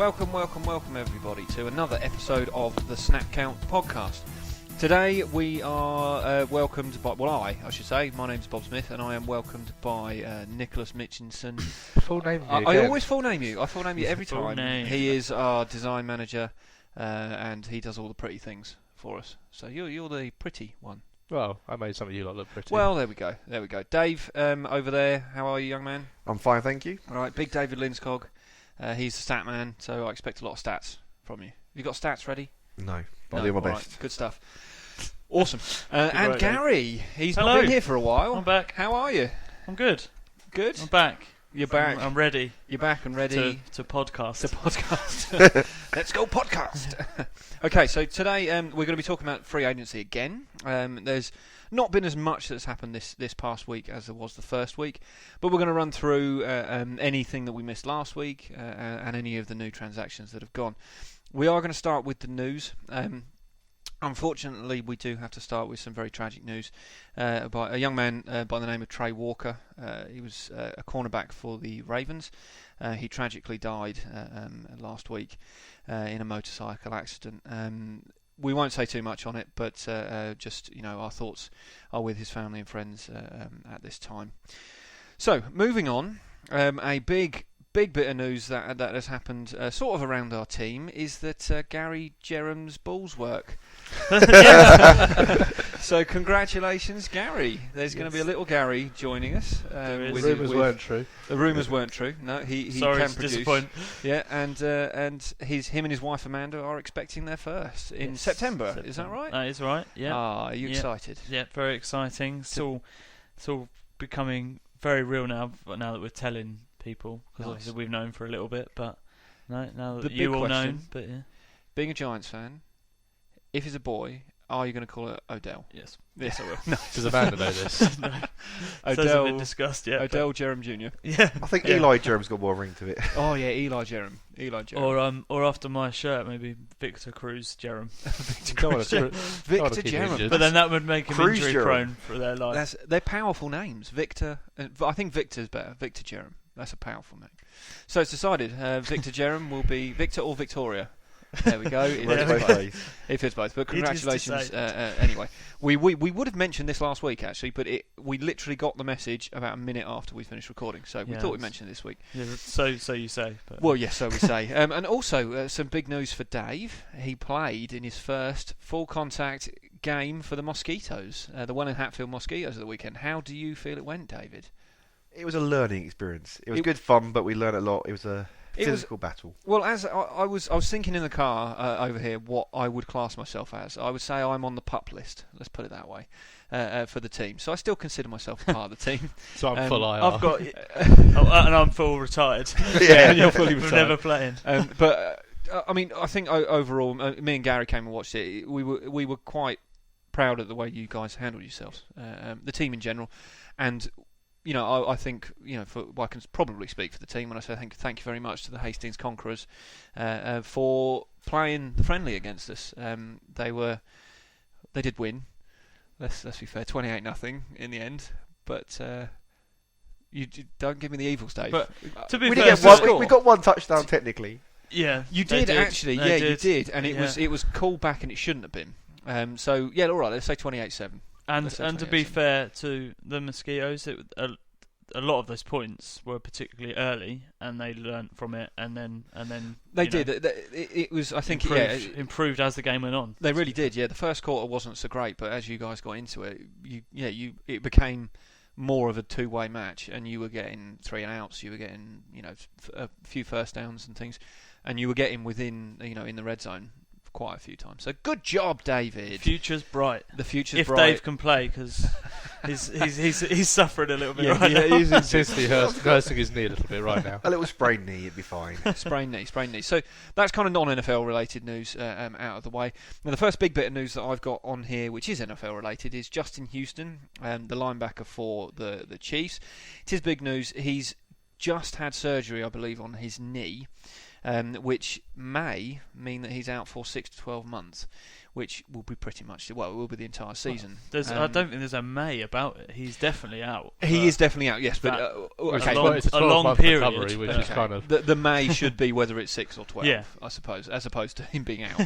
Welcome everybody to another episode of the Snap Count podcast. Today we are welcomed by, I should say, my name's Bob Smith and I am welcomed by Nicholas Mitchinson. Full name I always full name you. I full name you every time. Name. He is our design manager and he does all the pretty things for us. So you're the pretty one. Well, I made some of you lot look pretty. Well, there we go. Dave, over there, how are you, young man? I'm fine, thank you. All right, big David Linscog. He's the stat man, so I expect a lot of stats from you. Have you got stats ready? No, but I'll do my best. Right, good stuff. Awesome. And Gary, he's Hello. not been here for a while. I'm back. How are you? I'm good. Good? I'm back. You're back. I'm ready. You're back and ready to podcast. Let's go podcast. Okay, so today we're going to be talking about free agency again. There's not been as much that's happened this past week as there was the first week, but we're going to run through anything that we missed last week and any of the new transactions that have gone. We are going to start with the news. Unfortunately, we do have to start with some very tragic news about a young man by the name of Trey Walker. He was a cornerback for the Ravens. He tragically died last week in a motorcycle accident. We won't say too much on it, but just our thoughts are with his family and friends at this time. So, moving on, a big bit of news that has happened sort of around our team is that Gary Jerem's balls work. So congratulations, Gary. There's going to be a little Gary joining us. The rumours weren't true. The rumours weren't true. No, he Sorry can to produce. disappoint. Yeah, and him and his wife Amanda are expecting their first in September. Is that right? That is right. Yeah. Are you excited? Yeah, very exciting. It's all becoming very real now. Now that we're telling people, because obviously we've known for a little bit, but now that you all know. But yeah, being a Giants fan, if he's a boy, are you going to call it Odell? Yes, I will. No. Does Amanda know this? no. Odell, been discussed yet. Odell Jerem Jr. Yeah, I think Eli Jerem's got more ring to it. Oh yeah, Eli Jerem. Or after my shirt, maybe Victor Cruz Jerem. Victor Jerem. But then that would make him Cruz injury Jerem. prone for their life. They're powerful names. Victor. I think Victor's better. Victor Jerem. That's a powerful name. So it's decided. Victor Jerem will be Victor or Victoria. There we go. It fits both. But congratulations. Anyway, we would have mentioned this last week actually, but we literally got the message about a minute after we finished recording. So we thought we'd mention it this week. Yeah, so you say. But well, yes, so we say. And also some big news for Dave. He played in his first full contact game for the Mosquitoes, the one in Hatfield Mosquitoes at the weekend. How do you feel it went, David? It was a learning experience. It was good fun, but we learned a lot. It was a physical battle. Well, as I was thinking in the car over here what I would class myself as. I would say I'm on the pup list. Let's put it that way for the team. So I still consider myself a part of the team. So I'm full IR. I've got, and I'm full retired. Yeah, you're fully retired. We're never playing. But I mean, I think overall, me and Gary came and watched it. We were quite proud of the way you guys handled yourselves, the team in general, and. I think, I can probably speak for the team when I say thank you very much to the Hastings Conquerors for playing the friendly against us. They did win. Let's be fair, 28-0 in the end. But you don't give me the evils, Dave. But to be we fair, we got one touchdown technically. Yeah, you did actually. They you did, and it was called back, and it shouldn't have been. So yeah, all right. Let's say 28-7. And to be fair to the Mosquitoes, a lot of those points were particularly early, and they learnt from it, and then they did. It was, I think, improved as the game went on. They really did. Yeah, the first quarter wasn't so great, but as you guys got into it, it became more of a two-way match, and you were getting 3 and outs, you were getting a few first downs and things, and you were getting within in the red zone quite a few times. So good job, David. Future's bright. The future's if bright. Dave can play, because he's suffering a little bit right now. He's insistently hurting his knee a little bit right now. A little sprained knee, it'd be fine. Sprained knee. So that's kind of non-NFL related news out of the way. Now the first big bit of news that I've got on here, which is NFL related, is Justin Houston, the linebacker for the Chiefs. It is big news. He's just had surgery, I believe, on his knee. which may mean that he's out for 6 to 12 months, which will be pretty much, well, it will be the entire season. I don't think there's a may about it. He's definitely out. He is definitely out, yes, but it's a long 12-month period, recovery, which is kind of the may should be whether it's 6 or 12, Yeah. I suppose, as opposed to him being out.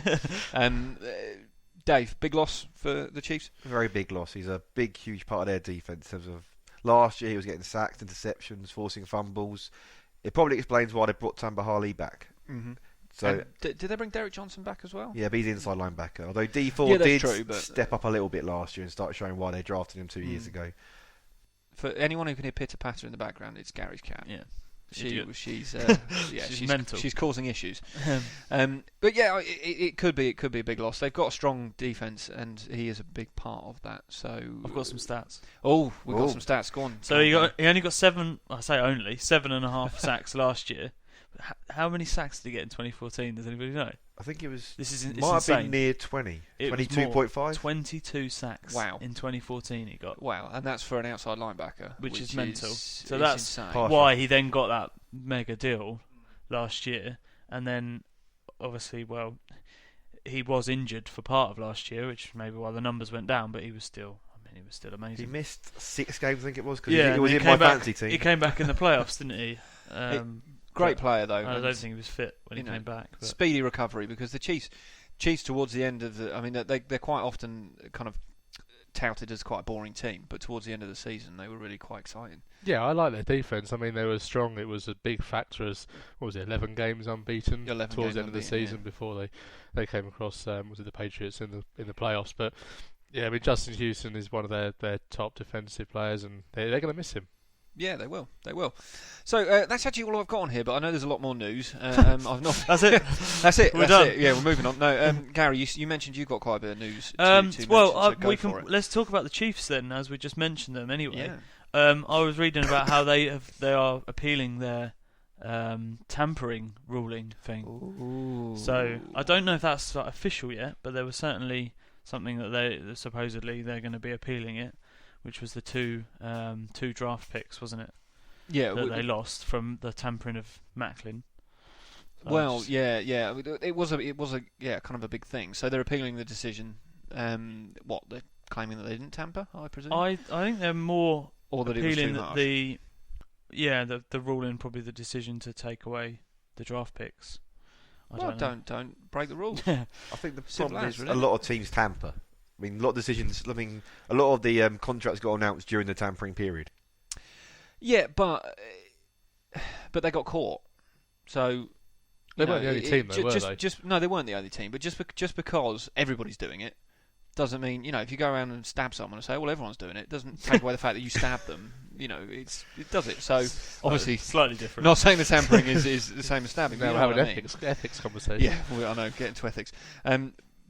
Dave, big loss for the Chiefs? Very big loss. He's a big, huge part of their defence in terms of last year he was getting sacks, interceptions, forcing fumbles. It probably explains why they brought Tamba Harley back. Mm-hmm. So did they bring Derek Johnson back as well? Yeah, but he's inside linebacker. Although D4 did true, step up a little bit last year and start showing why they drafted him 2 years ago. For anyone who can hear pitter patter in the background, it's Gary's cat. Yeah. She's she's mental. She's causing issues. But yeah, it could be a big loss. They've got a strong defense, and he is a big part of that. So I've got some stats. Oh, we've got some stats. Go on. So he only got 7.5 sacks last year. How many sacks did he get in 2014? Does anybody know? I think it was. It's might have insane. been near 20. 22.5. 22 sacks. Wow. In 2014 he got. Wow, and that's for an outside linebacker, which is mental. So is that's insane. why he then got that mega deal last year, and then obviously, he was injured for part of last year, which may be why the numbers went down. But he was still amazing. He missed 6 games, I think it was, because he was in my fantasy team. He came back in the playoffs, didn't he? Great player though. I don't think he was fit when he came back. But. Speedy recovery, because the Chiefs towards the end of they're quite often kind of touted as quite a boring team, but towards the end of the season they were really quite exciting. Yeah, I like their defence. I mean, they were strong. It was a big factor as 11 games unbeaten towards the end of the season before they came across was it the Patriots in the playoffs. But yeah, I mean, Justin Houston is one of their top defensive players, and they're going to miss him. Yeah, they will. So that's actually all I've got on here, but I know there's a lot more news. I've not. That's it. That's it. We're done. Yeah, we're moving on. No, Gary, you mentioned you've got quite a bit of news. Let's talk about the Chiefs then, as we just mentioned them anyway. Yeah. I was reading about how they are appealing their tampering ruling thing. Ooh. So I don't know if that's official yet, but there was certainly something that they're going to be appealing it. Which was the two draft picks, wasn't it? Yeah, that they lost from the tampering of Macklin. So yeah. It was a kind of a big thing. So they're appealing the decision. They're claiming that they didn't tamper, I presume. I think they're more or that appealing it was too that the ruling, probably the decision to take away the draft picks. Don't break the rules. I think the problem is a lot of teams tamper. I mean, a lot of decisions. I mean, a lot of the contracts got announced during the tampering period. Yeah, but they got caught. So they weren't the only team, though, were they? No, they weren't the only team. But just because everybody's doing it doesn't mean, if you go around and stab someone and say, well, everyone's doing it, doesn't take away the fact that you stabbed them. It does it. So obviously slightly different. Not saying the tampering is the same as stabbing. Now we're having ethics conversation. Yeah, I know. Get into ethics.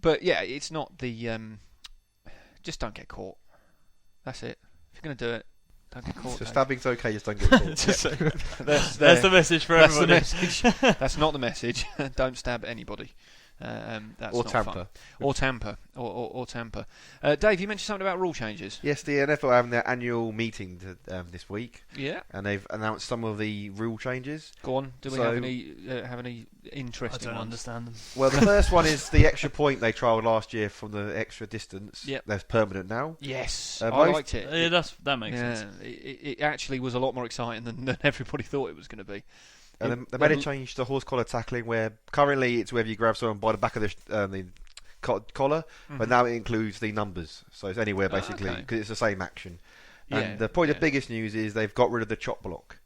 But yeah, it's not the. Just don't get caught. That's it. If you're going to do it, don't get caught. So stabbing's okay, just don't get caught. That's the message for everybody. That's the message. That's not the message. Don't stab anybody. That's or not tamper. Fun. Or tamper. Or tamper. Dave, you mentioned something about rule changes. Yes, the NFL are having their annual meeting this week. Yeah. And they've announced some of the rule changes. Go on. Do we have any interesting I don't ones? understand them. Well, the first one is the extra point they trialled last year from the extra distance. Yep. That's permanent now. Yes. I liked it. Yeah, that makes sense. It actually was a lot more exciting than everybody thought it was going to be. And they made a change to horse collar tackling, where currently it's whether you grab someone by the back of the collar, but now it includes the numbers, so it's anywhere basically because it's the same action. And probably the biggest news is they've got rid of the chop block,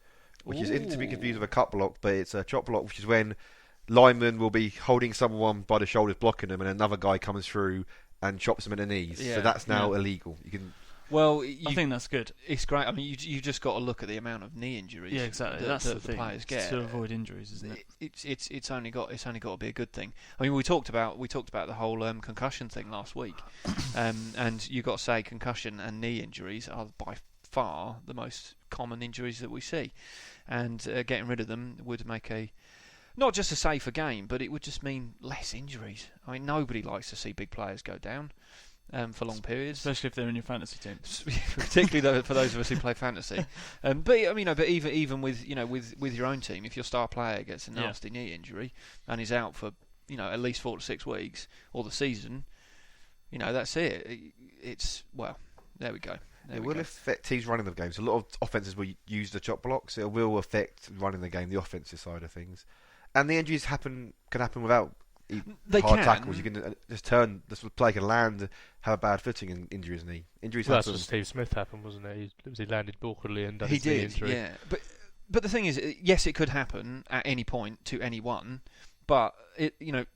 which is to be confused with a cut block, but it's a chop block, which is when linemen will be holding someone by the shoulders, blocking them, and another guy comes through and chops them in the knees. So that's now illegal. You can. Well, I think that's good. It's great. I mean, you just got to look at the amount of knee injuries. Yeah, exactly. That's the thing. players get to avoid injuries, isn't it? It's only got to be a good thing. I mean, we talked about the whole concussion thing last week, and you got to say concussion and knee injuries are by far the most common injuries that we see, and getting rid of them would make not just a safer game, but it would just mean less injuries. I mean, nobody likes to see big players go down. for long periods, especially if they're in your fantasy team. Particularly for those of us who play fantasy. But I mean, but even with with your own team, if your star player gets a nasty knee injury and is out for at least 4 to 6 weeks or the season, that's it. It's there we go. It will affect teams running the games. A lot of offences will use the chop blocks. It will affect running the game, the offensive side of things, and the injuries can happen without hard tackles. You can just turn. This play can land, have a bad footing, and injure his knee. Injuries happen. That's what Steve Smith happened, wasn't it? He landed awkwardly and done his knee injury. Yeah, but the thing is, yes, it could happen at any point to anyone. But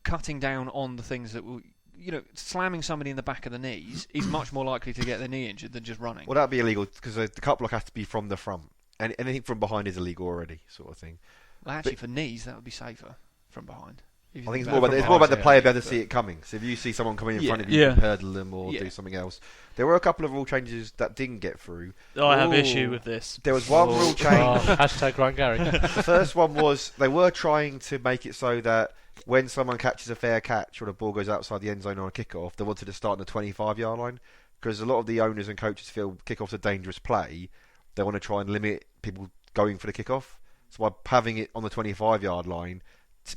cutting down on the things that will. Slamming somebody in the back of the knees is much more likely to get their knee injured than just running. Well, that'd be illegal because the cut block has to be from the front, and anything from behind is illegal already, sort of thing. Well, actually, for knees, that would be safer from behind. I think it's more about the player being able to see it coming. So if you see someone coming in front of you, you can hurdle them or do something else. There were a couple of rule changes that didn't get through. I have issue with this. There was one rule change. Hashtag Ryan Gary. The first one was they were trying to make it so that when someone catches a fair catch or the ball goes outside the end zone on a kickoff, they wanted to start on the 25-yard line because a lot of the owners and coaches feel kickoff's a dangerous play. They want to try and limit people going for the kickoff. So by having it on the 25-yard line,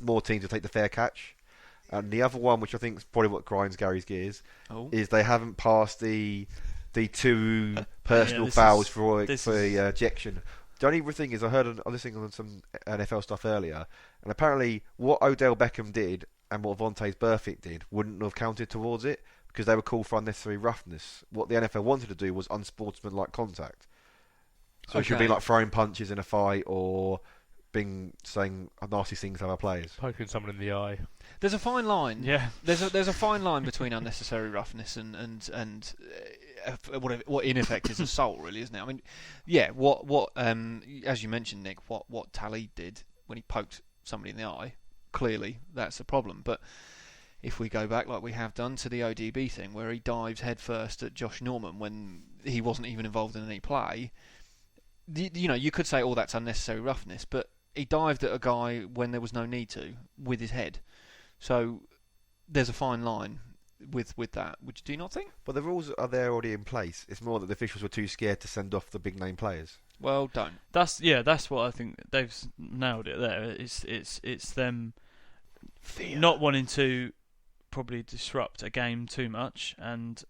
more teams will take the fair catch. And the other one, which I think is probably what grinds Gary's gears, is they haven't passed the 2 personal fouls for ejection. The only thing is, I was listening on some NFL stuff earlier, and apparently what Odell Beckham did and what Vontaze Burfict did wouldn't have counted towards it because they were called for unnecessary roughness. What the NFL wanted to do was unsportsmanlike contact. So it should be like throwing punches in a fight or saying nasty things to other players. Poking someone in the eye. There's a fine line. Yeah. There's a fine line between unnecessary roughness and what in effect is assault, really, isn't it? I mean, what as you mentioned, Nick, what Talley did when he poked somebody in the eye, clearly that's a problem. But if we go back like we have done to the ODB thing, where he dives headfirst at Josh Norman when he wasn't even involved in any play, you could say, that's unnecessary roughness, but he dived at a guy when there was no need to with his head. So there's a fine line with that. Do you not think? But the rules are there already in place. It's more that the officials were too scared to send off the big name players. Well, don't. That's what I think. They've nailed it there. It's them not wanting to probably disrupt a game too much, and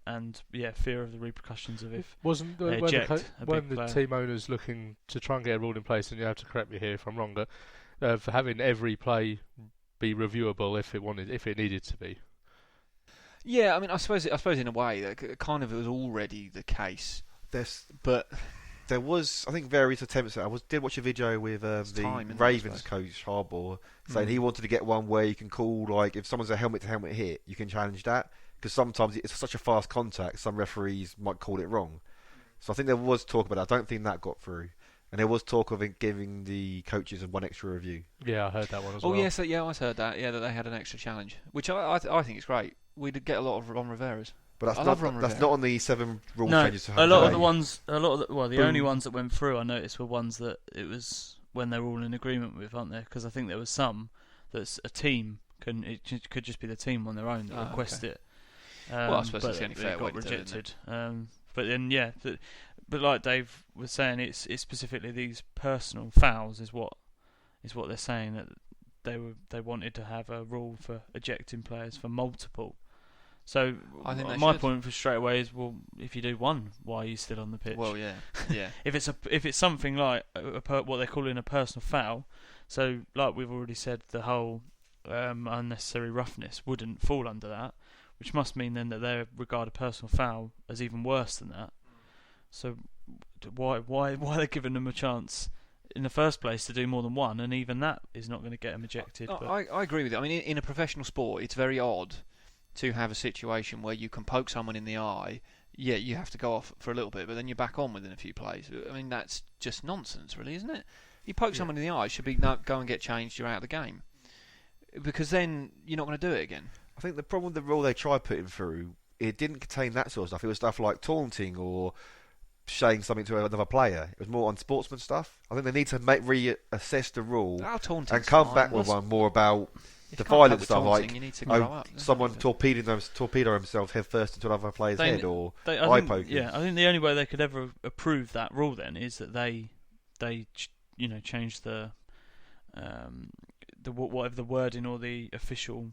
fear of the repercussions of if wasn't they eject when the team owners looking to try and get a rule in place, and you have to correct me here if I'm wrong, but for having every play be reviewable if it needed to be. Yeah, I mean, I suppose in a way that kind of it was already the case. There was, I think, various attempts. Did watch a video with the Ravens coach Harbaugh saying he wanted to get one where you can call, like, if someone's a helmet-to-helmet hit, you can challenge that because sometimes it's such a fast contact, some referees might call it wrong. So I think there was talk about that. I don't think that got through. And there was talk of giving the coaches one extra review. Yeah, I heard that one as well. Oh, yes, I heard that. Yeah, that they had an extra challenge, which I think is great. We did get a lot of Ron Rivera's. But that's not on the 7 rule changes. A lot of the only ones that went through I noticed were ones that it was when they were all in agreement with, aren't there? Because I think there was some that's a team it could just be the team on their own that request it. I suppose that's the only fair way to rejected. But then but like Dave was saying, it's specifically these personal fouls is what they're saying that they wanted to have a rule for ejecting players for multiple. So I think my point for straight away is, well, if you do one, why are you still on the pitch? Well, yeah. if it's something like what they're calling a personal foul, so like we've already said, the whole unnecessary roughness wouldn't fall under that, which must mean then that they regard a personal foul as even worse than that. So why are they giving them a chance in the first place to do more than one, and even that is not going to get them ejected? I agree with you. I mean, in a professional sport, it's very odd to have a situation where you can poke someone in the eye. Yeah, you have to go off for a little bit, but then you're back on within a few plays. I mean, that's just nonsense, really, isn't it? You poke someone in the eye, it should be no, go and get changed, you're out of the game. Because then you're not going to do it again. I think the problem with the rule they tried putting through, it didn't contain that sort of stuff. It was stuff like taunting or saying something to another player. It was more on sportsman stuff. I think they need to reassess the rule and come back with one more about the violent stuff, taunting, you need to grow up. Someone torpedo himself head first into another player's head, or eye poking. Yeah, I think the only way they could ever approve that rule then is that they change the whatever the wording or the official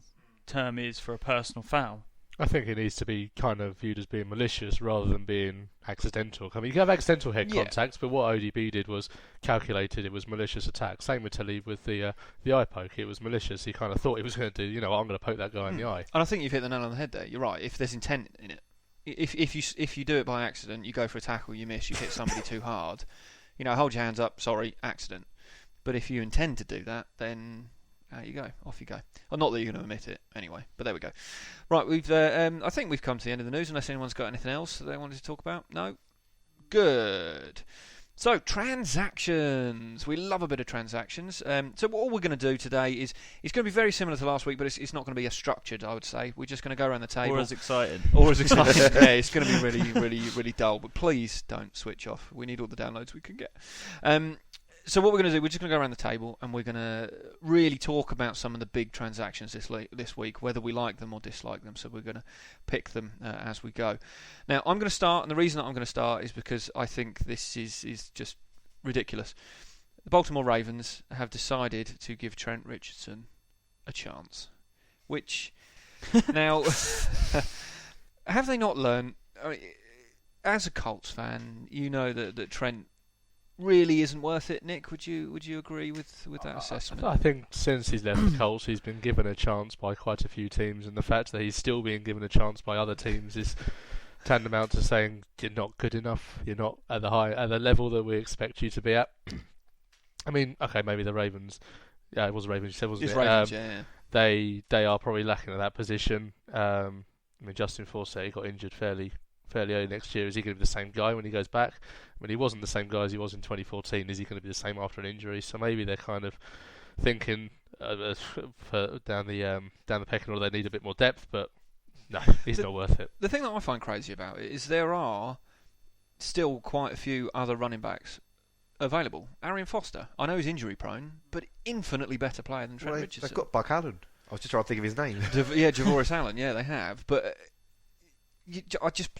term is for a personal foul. I think it needs to be kind of viewed as being malicious rather than being accidental. I mean, you can have accidental head contacts, but what ODB did was calculated. It was malicious attack. Same with Telly with the eye poke. It was malicious. He kind of thought he was going to do, I'm going to poke that guy in the eye. And I think you've hit the nail on the head there. You're right. If there's intent in it, if you do it by accident, you go for a tackle, you miss, you hit somebody too hard, hold your hands up. Sorry, accident. But if you intend to do that, then out you go. Off you go. Well, not that you're going to admit it anyway, but there we go. Right, we've. I think we've come to the end of the news, unless anyone's got anything else that they wanted to talk about. No? Good. So, transactions. We love a bit of transactions. So what we're going to do today is it's going to be very similar to last week, but it's not going to be as structured, I would say. We're just going to go around the table. Or as exciting. Yeah, it's going to be really, really, really dull. But please don't switch off. We need all the downloads we can get. So what we're going to do, we're just going to go around the table and we're going to really talk about some of the big transactions this week, whether we like them or dislike them. So we're going to pick them as we go. Now, I'm going to start, and the reason that I'm going to start is because I think this is just ridiculous. The Baltimore Ravens have decided to give Trent Richardson a chance, which, now, have they not learned? I mean, as a Colts fan, you know that Trent really isn't worth it. Nick, would you agree with that assessment? I think since he's left the Colts, he's been given a chance by quite a few teams, and the fact that he's still being given a chance by other teams is tantamount to saying you're not good enough. You're not at the level that we expect you to be at. I mean, okay, maybe the Ravens. Yeah, it was Ravens. You said, wasn't it? Ravens, yeah. They are probably lacking at that position. I mean, Justin Forsett, he got injured fairly early next year. Is he going to be the same guy when he goes back? I mean, he wasn't the same guy as he was in 2014. Is he going to be the same after an injury? So maybe they're kind of thinking down the pecking order they need a bit more depth, but no, he's not worth it. The thing that I find crazy about it is there are still quite a few other running backs available. Arian Foster, I know he's injury prone, but infinitely better player than Trent Richardson. They've got Buck Allen. I was just trying to think of his name. Javoris Allen. Yeah, they have, but.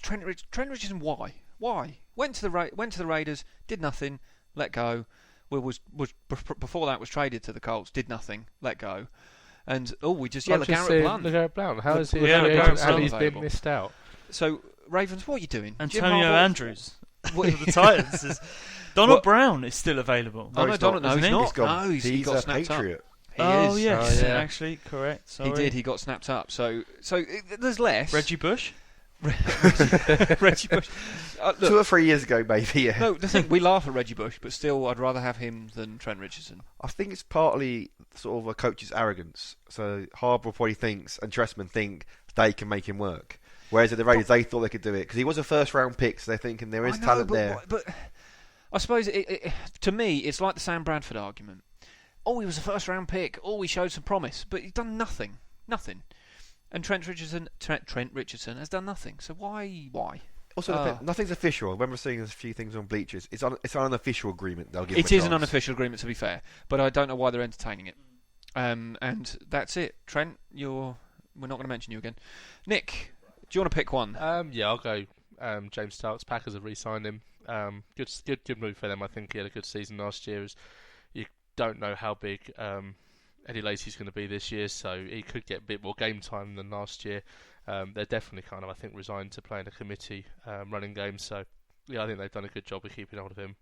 Trent Richardson. Why? Went to the Raiders, did nothing, let go. Was before that was traded to the Colts, did nothing, let go. And LeGarrette Blount. How is he? And he's been missed out. So Ravens, what are you doing? Antonio Andrews of the Titans. Donald Brown is still available. Oh no, Donald, no, he's not. No, he's got snapped Patriot. Up. Oh yes, actually correct. Sorry. He did. He got snapped up. So there's less. Reggie Bush. Reggie Bush. Look, 2 or 3 years ago, maybe. Yeah. No, the thing, we laugh at Reggie Bush, but still, I'd rather have him than Trent Richardson. I think it's partly sort of a coach's arrogance. So Harbaugh probably thinks, and Trestman think they can make him work. Whereas at the Raiders, they thought they could do it because he was a first-round pick, so they're thinking there is talent there. But I suppose to me, it's like the Sam Bradford argument. Oh, he was a first-round pick. Oh, he showed some promise, but he's done nothing. And Trent Richardson has done nothing. So why? Also, nothing's official. I remember seeing a few things on bleachers. It's an unofficial agreement. They'll give. It is an unofficial agreement, to be fair, but I don't know why they're entertaining it. And that's it. Trent, we're not going to mention you again. Nick, do you want to pick one? Yeah, I'll go. James Starks. Packers have re-signed him. Good move for them. I think he had a good season last year. You don't know how big Eddie Lacy's going to be this year, so he could get a bit more game time than last year. They're definitely kind of, I think, resigned to playing a committee running game. So, yeah, I think they've done a good job of keeping hold of him.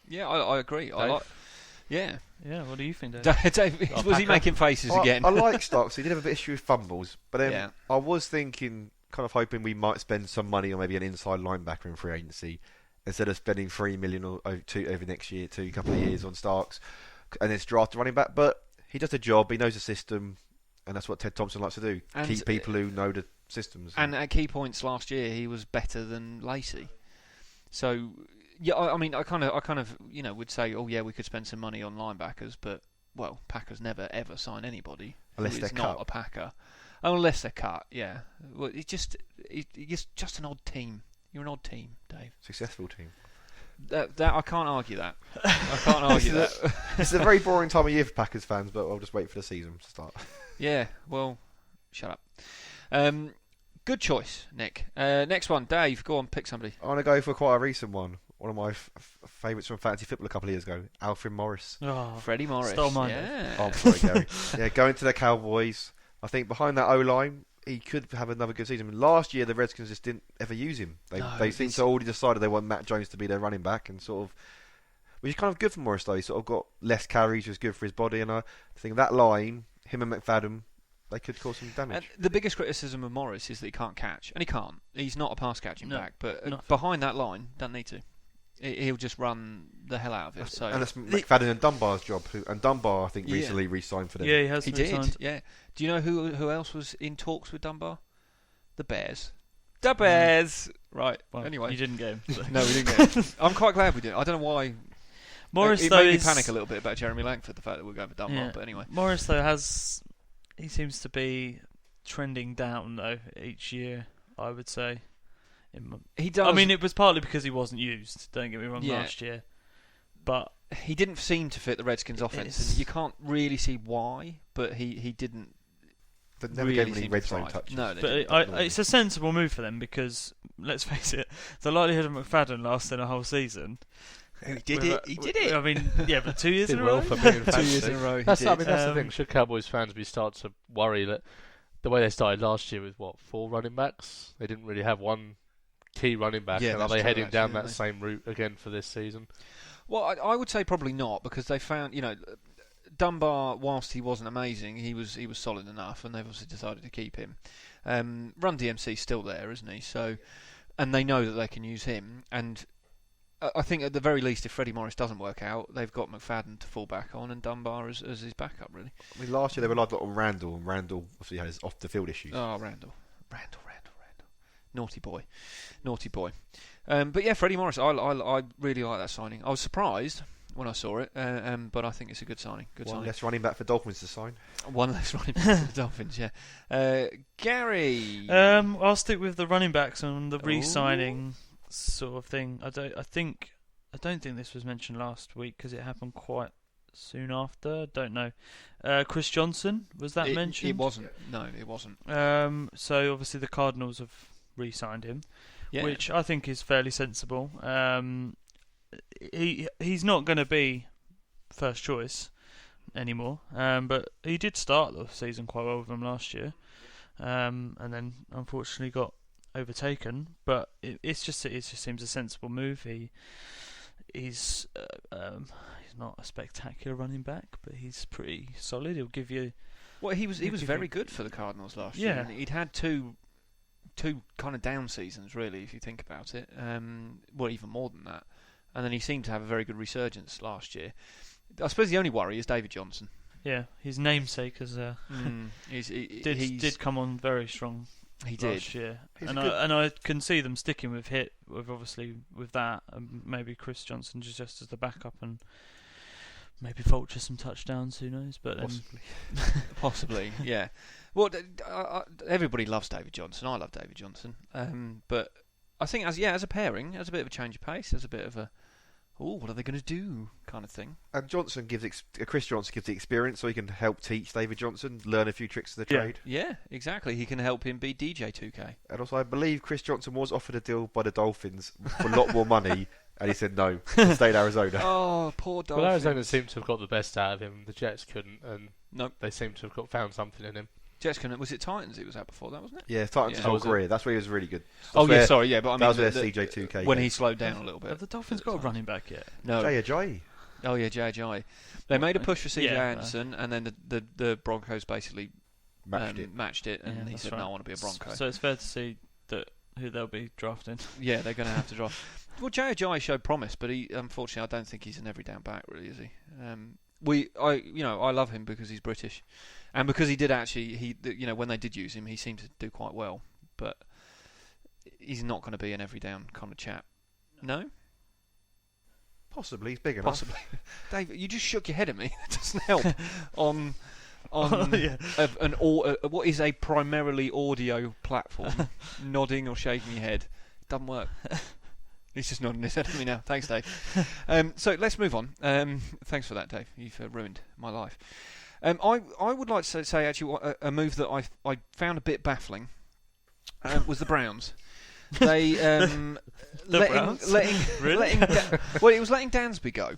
Yeah, I agree. Yeah. What do you think, Dave? Dave, was he making faces again? I like Starks. He did have a bit of issue with fumbles, but then I was thinking, kind of hoping we might spend some money on maybe an inside linebacker in free agency instead of spending $3 million over next year, a couple of years on Starks, and then draft a running back. But he does the job. He knows the system, and that's what Ted Thompson likes to do: keep people who know the systems. And at key points last year, he was better than Lacy. So, yeah, I mean, I kind of, would say, oh yeah, we could spend some money on linebackers, but Packers never ever sign anybody unless they're not a Packer, unless they're cut. Yeah, well, it's just an odd team. You're an odd team, Dave. Successful team. That I can't argue that. I can't argue that. It's a very boring time of year for Packers fans, but I'll just wait for the season to start. Yeah, well, shut up. Good choice, Nick. Next one, Dave. Go on, pick somebody. I want to go for quite a recent one. One of my favourites from fantasy football a couple of years ago, Alfred Morris. Oh, Freddie Morris. Stole mine. Yeah. Oh, I'm sorry, Gary. Yeah, going to the Cowboys. I think behind that O-line, he could have another good season. Last year, the Redskins just didn't ever use him. They seemed to already decided they want Matt Jones to be their running back, and sort of, which is kind of good for Morris though. He sort of got less carries, which was good for his body. And I think that line, him and McFadden, they could cause some damage. And the biggest criticism of Morris is that he can't catch, and he can't. He's not a pass catching back, but behind that line, don't need to. He'll just run the hell out of it. And that's McFadden and Dunbar's job. And Dunbar, I think, recently re-signed for them. Yeah, he has. He did. Yeah. Do you know who else was in talks with Dunbar? The Bears. The Bears. Right. Well, anyway, you didn't get him. So. No, we didn't get him. I'm quite glad we didn't. I don't know why. Morris it though made me is panic a little bit about Jeremy Langford, the fact that we're going for Dunbar. Yeah. But anyway, Morris though he seems to be trending down though each year. I would say. He does. I mean, it was partly because he wasn't used. Don't get me wrong. Last year, but he didn't seem to fit the Redskins' offense. And you can't really see why, but he didn't. They never really gave any red zone touches. No, but it's a sensible move for them because let's face it, the likelihood of McFadden lasting a whole season. He did it. I mean, yeah, but 2 years did in a well row. for me in 2 years in a row. That's the thing. Should Cowboys fans start to worry that the way they started last year with 4 running backs, they didn't really have one key running back, and are they heading down that same route again for this season? Well, I would say probably not, because they found, Dunbar, whilst he wasn't amazing, he was solid enough, and they've obviously decided to keep him. Run DMC's still there, isn't he? So, and they know that they can use him, and I think at the very least, if Freddie Morris doesn't work out, they've got McFadden to fall back on, and Dunbar as his backup, really. I mean, last year they relied a lot on Randall, and Randall obviously has off-the-field issues. Oh, Randall. Naughty boy. But yeah, Freddie Morris, I really like that signing. I was surprised when I saw it, but I think it's a good signing. One less running back for Dolphins to sign. One less running back for the Dolphins, yeah. Gary. I'll stick with the running backs and the re-signing sort of thing. I don't think this was mentioned last week because it happened quite soon after. Don't know. Chris Johnson, was that mentioned? It wasn't. No, it wasn't. So obviously the Cardinals have re-signed him, which I think is fairly sensible. He's not going to be first choice anymore, but he did start the season quite well with them last year, and then unfortunately got overtaken. But it just seems a sensible move. He's not a spectacular running back, but he's pretty solid. He'll give you. Well, he was very good for the Cardinals last year. He'd had two kind of down seasons, really, if you think about it. Well, even more than that. And then he seemed to have a very good resurgence last year. I suppose the only worry is David Johnson. Yeah, his namesake did come on very strong. He last year, and I can see them sticking with with that, and maybe Chris Johnson just as the backup, and maybe vulture some touchdowns. Who knows? But possibly, yeah. Well, everybody loves David Johnson. I love David Johnson, but I think as a pairing, as a bit of a change of pace, as a bit of a what are they going to do kind of thing. And Chris Johnson gives the experience, so he can help teach David Johnson, learn a few tricks of the trade. Yeah, exactly. He can help him beat DJ 2K. And also, I believe Chris Johnson was offered a deal by the Dolphins for a lot more money, and he said no. He stayed Arizona. Oh, poor Dolphins. Well, Arizona seemed to have got the best out of him. The Jets couldn't, and they seem to have found something in him. Jets couldn't. Was it Titans he was at before that, wasn't it? Yeah, Titans his whole career. That's where he was really good. But I mean, that was where CJ2K when he slowed down a little bit. Have the Dolphins got a running back yet? No. Jay Ajayi. Oh yeah, Jay Ajayi. They made a push for CJ Anderson, and then the Broncos basically matched it, and he said, "No, I want to be a Bronco." So it's fair to see that who they'll be drafting. Yeah, they're going to have to draft. Well, Jay Ajayi showed promise, but he unfortunately I don't think he's an every down back, really, is he? I love him because he's British, and because he did actually when they did use him, he seemed to do quite well, but he's not going to be an every down kind of chap. No. Possibly, he's big enough. Possibly. Dave, you just shook your head at me. It doesn't help on what is a primarily audio platform. Nodding or shaking your head. Doesn't work. He's just nodding his head at me now. Thanks, Dave. So let's move on. Thanks for that, Dave. You've ruined my life. I would like to say actually a move that I found a bit baffling was the Browns. They letting well, it was letting Dansby go.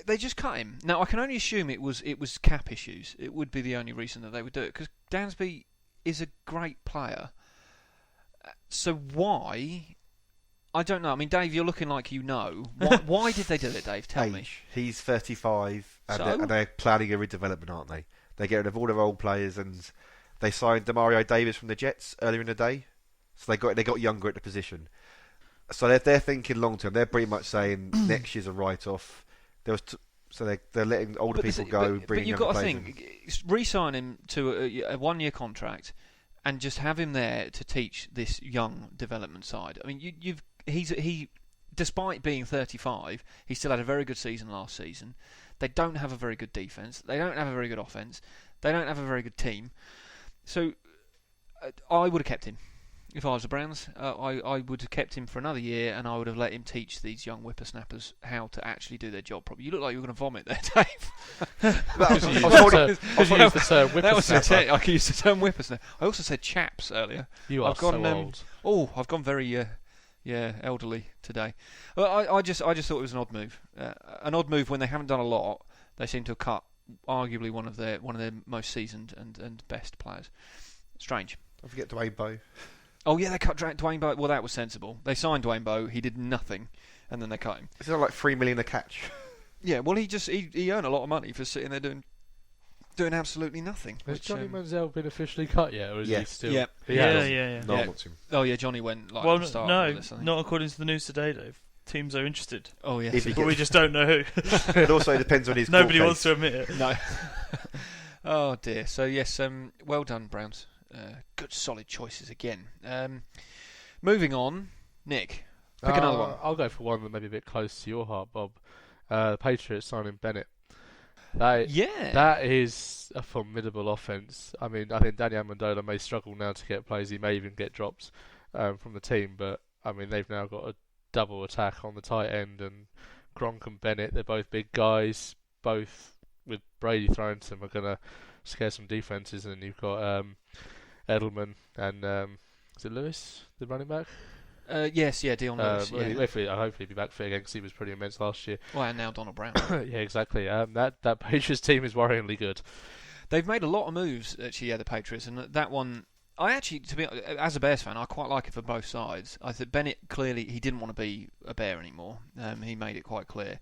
They just cut him. Now I can only assume it was cap issues. It would be the only reason that they would do it, because Dansby is a great player. So why? I don't know. I mean, Dave, you're looking like you know. Why did they do it, Dave? Tell me. He's 35, and they're planning a redevelopment, aren't they? They get rid of all their old players, and they signed Demario Davis from the Jets earlier in the day. So they got younger at the position. So they're thinking long term. They're pretty much saying next year's a write-off. So they're letting older people go. But you've got to think, re-sign him to a 1-year contract, and just have him there to teach this young development side. I mean, he despite being 35, he still had a very good season last season. They don't have a very good defense. They don't have a very good offense. They don't have a very good team. So I would have kept him. If I was the Browns, I would have kept him for another year, and I would have let him teach these young whippersnappers how to actually do their job properly. You look like you were going to vomit there, Dave. I used the term whippersnapper. I could use the term whippersnapper. I also said chaps earlier. I've gone old. Oh, I've gone very elderly today. Well, I just thought it was an odd move. An odd move when they haven't done a lot. They seem to have cut arguably one of their most seasoned and best players. Strange. Don't forget Dwayne Bowe. Oh yeah, they cut Dwayne Bowe. Well, that was sensible. They signed Dwayne Bowe. He did nothing, and then they cut him. It's not like $3 million a catch. Yeah, well, he earned a lot of money for sitting there doing absolutely nothing. Has Johnny Manziel been officially cut yet, or is he still? Yeah. Yeah. No one wants him. Oh yeah, Johnny went like. Well, at the start no, of this, I think. not according to the news today, Dave. Teams are interested. Oh yes, but we just don't know who. It also depends on his. Nobody wants to admit it. No. Oh dear. So yes, well done, Browns. Good solid choices again. Moving on, Nick, pick another one. I'll go for one that may be a bit close to your heart, Bob. The Patriots signing Bennett. That is a formidable offense. I mean, I think Danny Amendola may struggle now to get plays. He may even get drops from the team, but I mean, they've now got a double attack on the tight end, and Gronk and Bennett, they're both big guys, both with Brady throwing to them, are going to scare some defenses. And you've got Edelman and is it Lewis, the running back? Yes, Dion Lewis. Hopefully he'll be back fit again, because he was pretty immense last year. Well, and now Donald Brown. Yeah, exactly. That Patriots team is worryingly good. They've made a lot of moves, actually, the Patriots, and that one, I actually, as a Bears fan, I quite like it for both sides. I think Bennett, clearly, he didn't want to be a Bear anymore. He made it quite clear.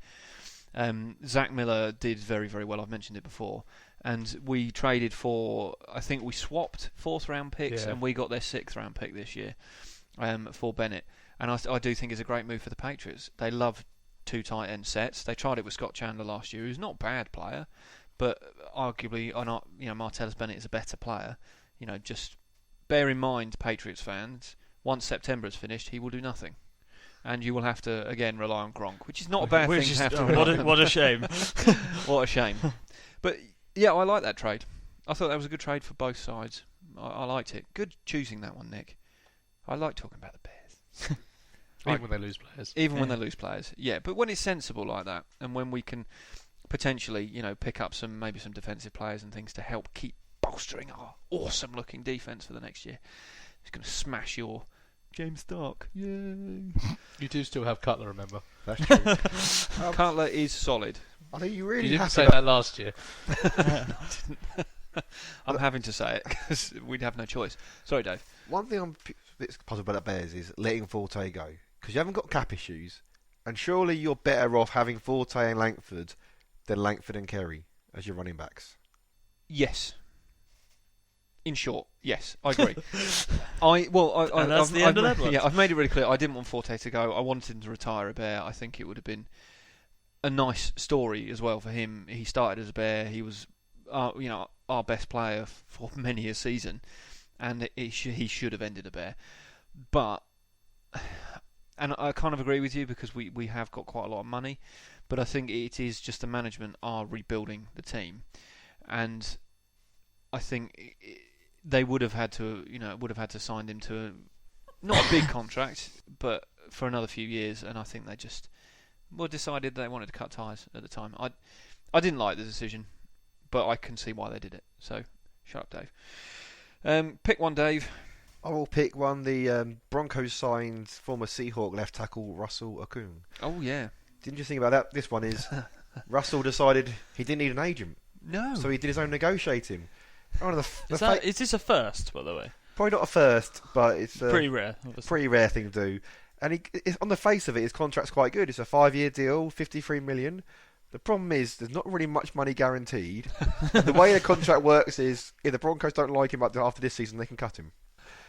Zach Miller did very, very well. I've mentioned it before. And we traded for, I think we swapped 4th round picks, and we got their 6th round pick this year for Bennett. And I do think it's a great move for the Patriots. They love 2 tight end sets. They tried it with Scott Chandler last year, who's not a bad player, but arguably, Martellus Bennett is a better player. Just bear in mind, Patriots fans, once September is finished, he will do nothing. And you will have to, again, rely on Gronk, which is not a bad thing to have to rely on. What a shame. What a shame. But, yeah, I like that trade. I thought that was a good trade for both sides. I liked it. Good choosing that one, Nick. I like talking about the Bears. Even when they lose players. When they lose players, yeah. But when it's sensible like that, and when we can potentially, pick up maybe some defensive players and things to help keep bolstering our awesome-looking defence for the next year, it's going to smash your James Stark. Yay! You do still have Cutler, remember? That's true. Cutler is solid. I think you really. You didn't say that last year. No, I didn't. I'm having to say it because we'd have no choice. Sorry, Dave. One thing I'm a bit puzzled about Bears is letting Forte go, because you haven't got cap issues, and surely you're better off having Forte and Langford than Langford and Kerry as your running backs. Yes. In short, yes, I agree. And that's the end of that one. Yeah, I've made it really clear. I didn't want Forte to go. I wanted him to retire a Bear. I think it would have been a nice story as well for him. He started as a Bear. He was, our best player for many a season, and he should have ended a Bear. But, and I kind of agree with you, because we have got quite a lot of money, but I think it is just the management are rebuilding the team, and I think they would have had to, sign him to not a big contract, but for another few years, and I think they just decided they wanted to cut ties at the time. I didn't like the decision, but I can see why they did it. So, shut up, Dave. Pick one, Dave. I will pick one. The Broncos signed former Seahawk left tackle Russell Okung. Oh, yeah. Didn't you think about that? This one is Russell decided he didn't need an agent. No. So he did his own negotiating. Is this a first, by the way? Probably not a first, but it's pretty rare. Obviously. Pretty rare thing to do. And on the face of it, his contract's quite good. It's a 5-year deal, $53 million. The problem is there's not really much money guaranteed. The way the contract works is if the Broncos don't like him after this season, they can cut him.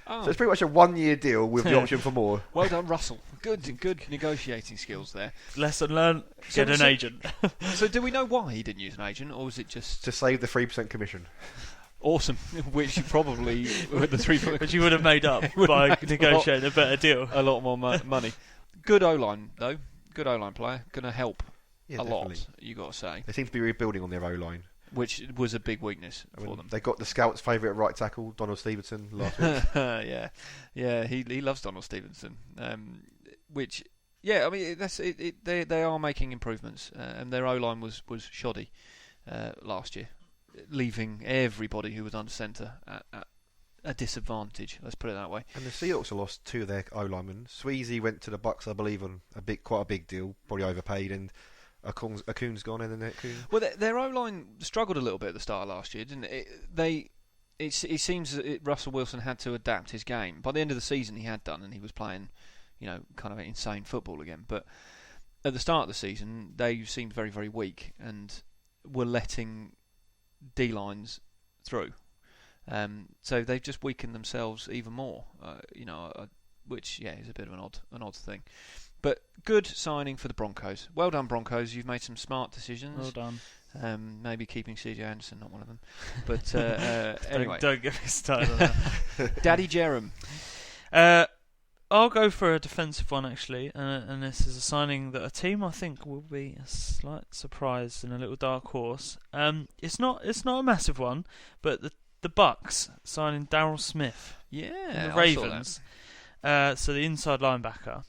Oh. So it's pretty much a 1-year deal with the option for more. Well done, Russell. Good negotiating skills there. Lesson learned. Get an agent. So do we know why he didn't use an agent, or was it just to save the 3% commission? Awesome, which probably with the 3%, which you would have made up by negotiating a better deal. A lot more money. Good O-line though. Good O-line player. Going to help a lot. You got to say. They seem to be rebuilding on their O-line, which was a big weakness for them. They got the scouts' favourite right tackle, Donald Stevenson, last week. yeah, he loves Donald Stevenson. Which, yeah, I mean that's it. They are making improvements, and their O-line was shoddy last year, leaving everybody who was under centre at a disadvantage. Let's put it that way. And the Seahawks have lost 2 of their O-linemen. Sweezy went to the Bucks, I believe, on quite a big deal, probably overpaid, and Okung's gone, and then Well, their O-line struggled a little bit at the start of last year, didn't it? It seems that Russell Wilson had to adapt his game. By the end of the season, he had done, and he was playing, kind of insane football again. But at the start of the season, they seemed very, very weak and were letting D-lines through. So they've just weakened themselves even more. Which is a bit of an odd thing. But good signing for the Broncos. Well done, Broncos. You've made some smart decisions. Well done. Maybe keeping C.J. Anderson, not one of them. But anyway. Don't get me started on that. Daddy Jerem. I'll go for a defensive one, actually. And this is a signing that a team I think will be a slight surprise and a little dark horse. It's not a massive one, but the Bucks signing Darryl Smith. Yeah, the Ravens. So the inside linebacker.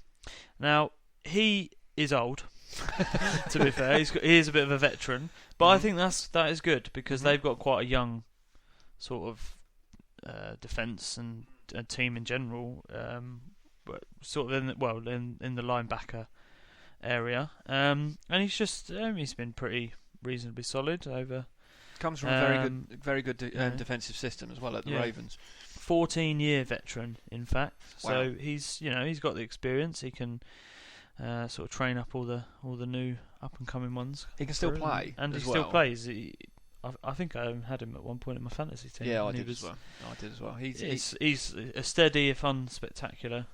Now, he is old, to be fair. He is a bit of a veteran. But I think that is good because they've got quite a young sort of defence and a team in general, but sort of in the linebacker area. And he's just he's been pretty reasonably solid over. Comes from a very good defensive system as well at the Ravens. 14-year veteran, in fact. Wow. So he's got the experience. He can sort of train up all the new up and coming ones. He can still play, and he still plays. I think I had him at one point in my fantasy team. Yeah, I did as well. He's a steady, if unspectacular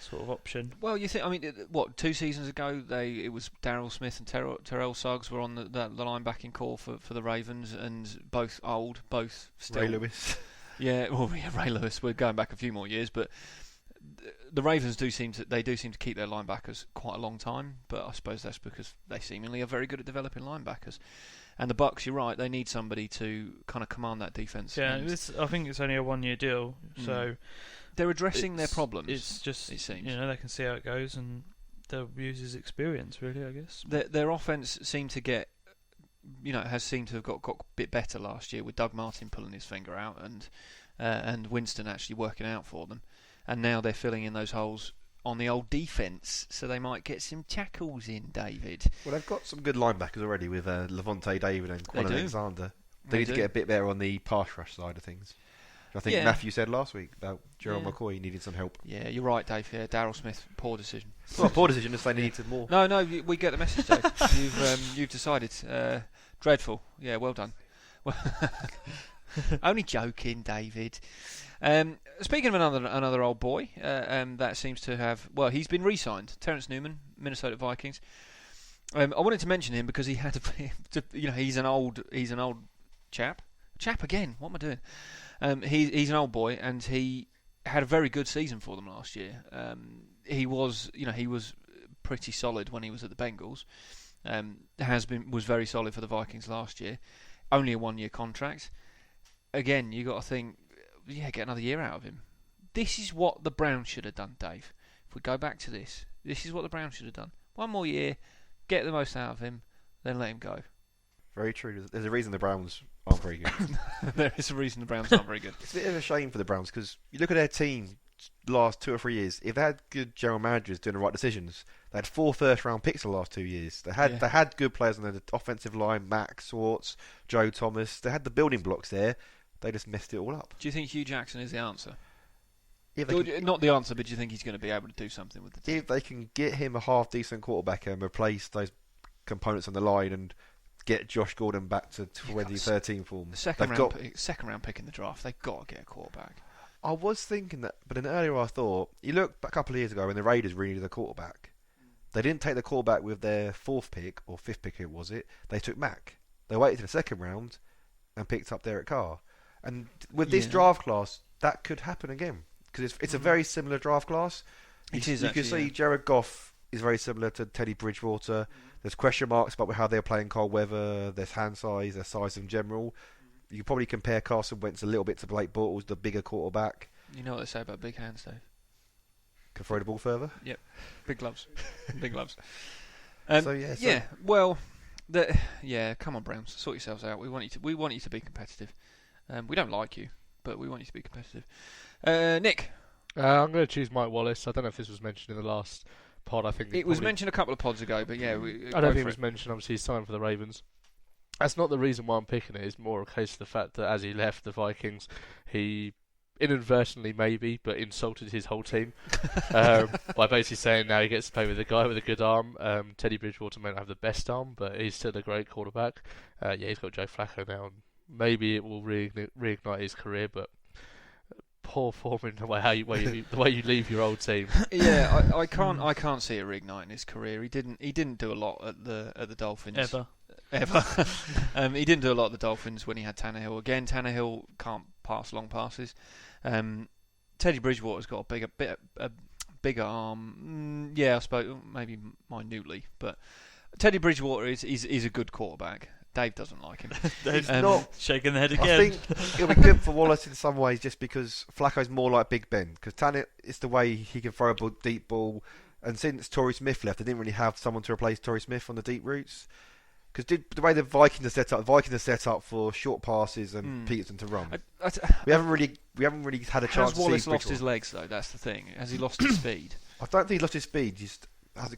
sort of option. Well, you think? I mean, 2 seasons ago, it was Darryl Smith and Terrell Suggs were on the linebacking core for the Ravens, and both old, both still. Ray Lewis. Yeah, Ray Lewis. We're going back a few more years, but the Ravens do seem to keep their linebackers quite a long time. But I suppose that's because they seemingly are very good at developing linebackers. And the Bucks, you're right, they need somebody to kind of command that defense. Yeah, I think it's only a 1-year deal, so they're addressing their problems. It's just it seems they can see how it goes, and they'll use his experience. Really, I guess their offense seemed to get. Has seemed to have got a bit better last year with Doug Martin pulling his finger out and Winston actually working out for them, and now they're filling in those holes on the old defence, so they might get some tackles in, David. Well, they've got some good linebackers already with Levante David and Quan Alexander. They need to get a bit better on the pass rush side of things. I think Matthew said last week about Gerald McCoy needed some help. Yeah, you're right, Dave. Yeah, Darryl Smith, poor decision. Well, a poor decision if they needed more. No, we get the message, Dave. You've decided. Dreadful. Yeah, well done. Only joking, David. Speaking of another old boy, that seems to have he's been re-signed. Terrence Newman, Minnesota Vikings. I wanted to mention him because he had he's an old chap. Chap again. What am I doing? He's an old boy, and he had a very good season for them last year. He was pretty solid when he was at the Bengals. Was very solid for the Vikings last year. Only a 1-year contract. Again, you got to think, get another year out of him. This is what the Browns should have done, Dave. If we go back to this is what the Browns should have done. 1 more year, get the most out of him, then let him go. Very true. There's a reason the Browns aren't very good. There is a reason the Browns aren't very good. It's a bit of a shame for the Browns because you look at their team the last 2 or 3 years. If they had good general managers doing the right decisions, they had 4 first-round picks the last 2 years. They had good players on the offensive line: Max Swartz, Joe Thomas. They had the building blocks there. They just messed it all up. Do you think Hugh Jackson is the answer? Not the answer, but do you think he's going to be able to do something with the team? If they can get him a half-decent quarterback and replace those components on the line and get Josh Gordon back to 2013 form. The second round pick in the draft, they've got to get a quarterback. I was thinking that, but earlier I thought, you look a couple of years ago when the Raiders really needed a quarterback. They didn't take the quarterback with their 4th pick, or 5th pick, was it? They took Mack. They waited to the 2nd round and picked up Derek Carr. And with this draft class, that could happen again. Because it's a very similar draft class. You can see Jared Goff is very similar to Teddy Bridgewater. There's question marks about how they're playing cold weather. There's hand size, their size in general. You could probably compare Carson Wentz a little bit to Blake Bortles, the bigger quarterback. You know what they say about big hands, Dave? Can throw the ball further. Yep, big gloves, big gloves. Well, come on, Browns, sort yourselves out. We want you to be competitive. We don't like you, but we want you to be competitive. Nick, I'm going to choose Mike Wallace. I don't know if this was mentioned in the last pod. I think it was mentioned a couple of pods ago, but yeah, I don't think it was mentioned. Obviously, he's signed for the Ravens. That's not the reason why I'm picking it. It's more a case of the fact that as he left the Vikings, he inadvertently maybe, but insulted his whole team by basically saying now he gets to play with a guy with a good arm. Teddy Bridgewater may not have the best arm, but he's still a great quarterback. He's got Joe Flacco now, and maybe it will reignite his career, but poor form in the way you leave your old team. Yeah, I can't see it reigniting his career. He didn't do a lot at the Dolphins ever. He didn't do a lot at the Dolphins when he had Tannehill. Again, Tannehill can't pass long passes. Teddy Bridgewater's got a bigger arm. I suppose maybe minutely, but Teddy Bridgewater is a good quarterback. Dave doesn't like him. Dave's not shaking the head again. I think it'll be good for Wallace in some ways, just because Flacco's more like Big Ben. Because Tannehill, it's the way he can throw a deep ball. And since Torrey Smith left, they didn't really have someone to replace Torrey Smith on the deep routes. Because the way the Vikings are set up for short passes and Peterson to run. We haven't really had a chance to see. Has Wallace lost his legs though? That's the thing. Has he lost his speed? I don't think he lost his speed. He just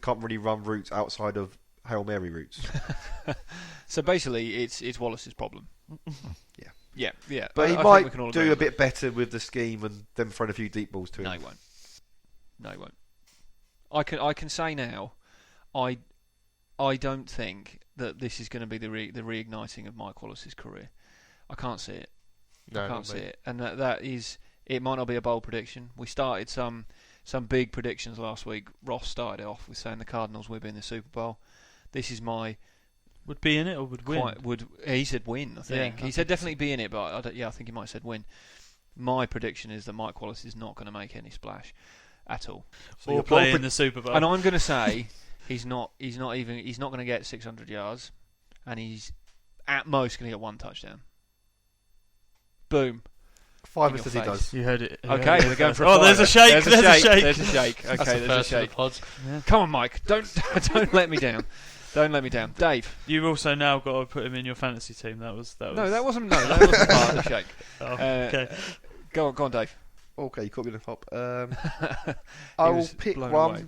can't really run routes outside of Hail Mary routes. So basically, it's Wallace's problem. Yeah. But he might do a bit better with the scheme and then throw a few deep balls to him. No, he won't. I can say now, I don't think that this is going to be the reigniting of Mike Wallace's career. I can't see it. No, I can't see it, and that is. It might not be a bold prediction. We started some big predictions last week. Ross started it off with saying the Cardinals would be in the Super Bowl. This is my would be in it or would win. He said win. I think he said definitely be in it, but I think he might have said win. My prediction is that Mike Wallace is not going to make any splash at all. So or play in the Super Bowl. And I'm going to say he's not going to get 600 yards, and he's at most going to get 1 touchdown. Boom. 5 says he does. You heard it. Okay, we're going for a there's a shake. There's a shake. There's a shake. Okay, there's a shake. Yeah. Come on, Mike. Don't let me down. Don't let me down, Dave. You've also now got to put him in your fantasy team. That wasn't. No, that wasn't part of the shake. Okay. Go on, Dave. Okay, you caught me in the hop. I will pick one. Away.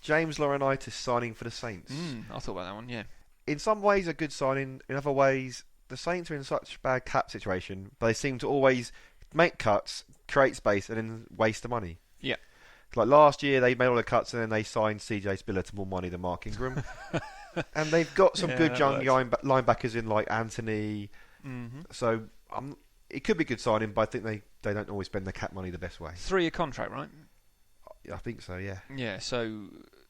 James Laurinaitis signing for the Saints. I thought about that one. Yeah. In some ways, a good signing. In other ways, the Saints are in such a bad cap situation, but they seem to always make cuts, create space, and then waste the money. Yeah. Like last year, they made all the cuts and then they signed CJ Spiller to more money than Mark Ingram. And they've got some good young linebackers in like Anthony. Mm-hmm. So it could be a good signing, but I think they don't always spend the cap money the best way. 3-year contract, right? I think so, yeah. Yeah, so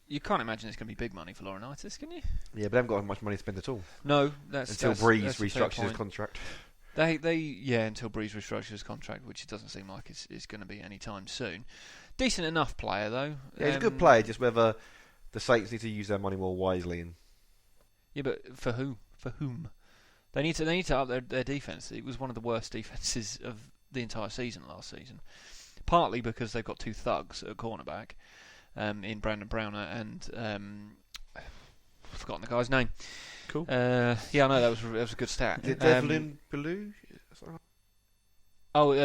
you can't imagine it's going to be big money for Laurinaitis, can you? Yeah, but they haven't got much money to spend at all. No, until Breeze restructures his contract. Until Breeze restructures his contract, which it doesn't seem like is going to be any time soon. Decent enough player though. Yeah, he's a good player. Just whether the Saints need to use their money more wisely. Yeah, but for who? For whom? They need to up their defense. It was one of the worst defenses of the entire season last season. Partly because they've got 2 thugs at cornerback, in Brandon Browner and I've forgotten the guy's name. Cool. Yeah, I know that was a good stat. Devlin Ballou?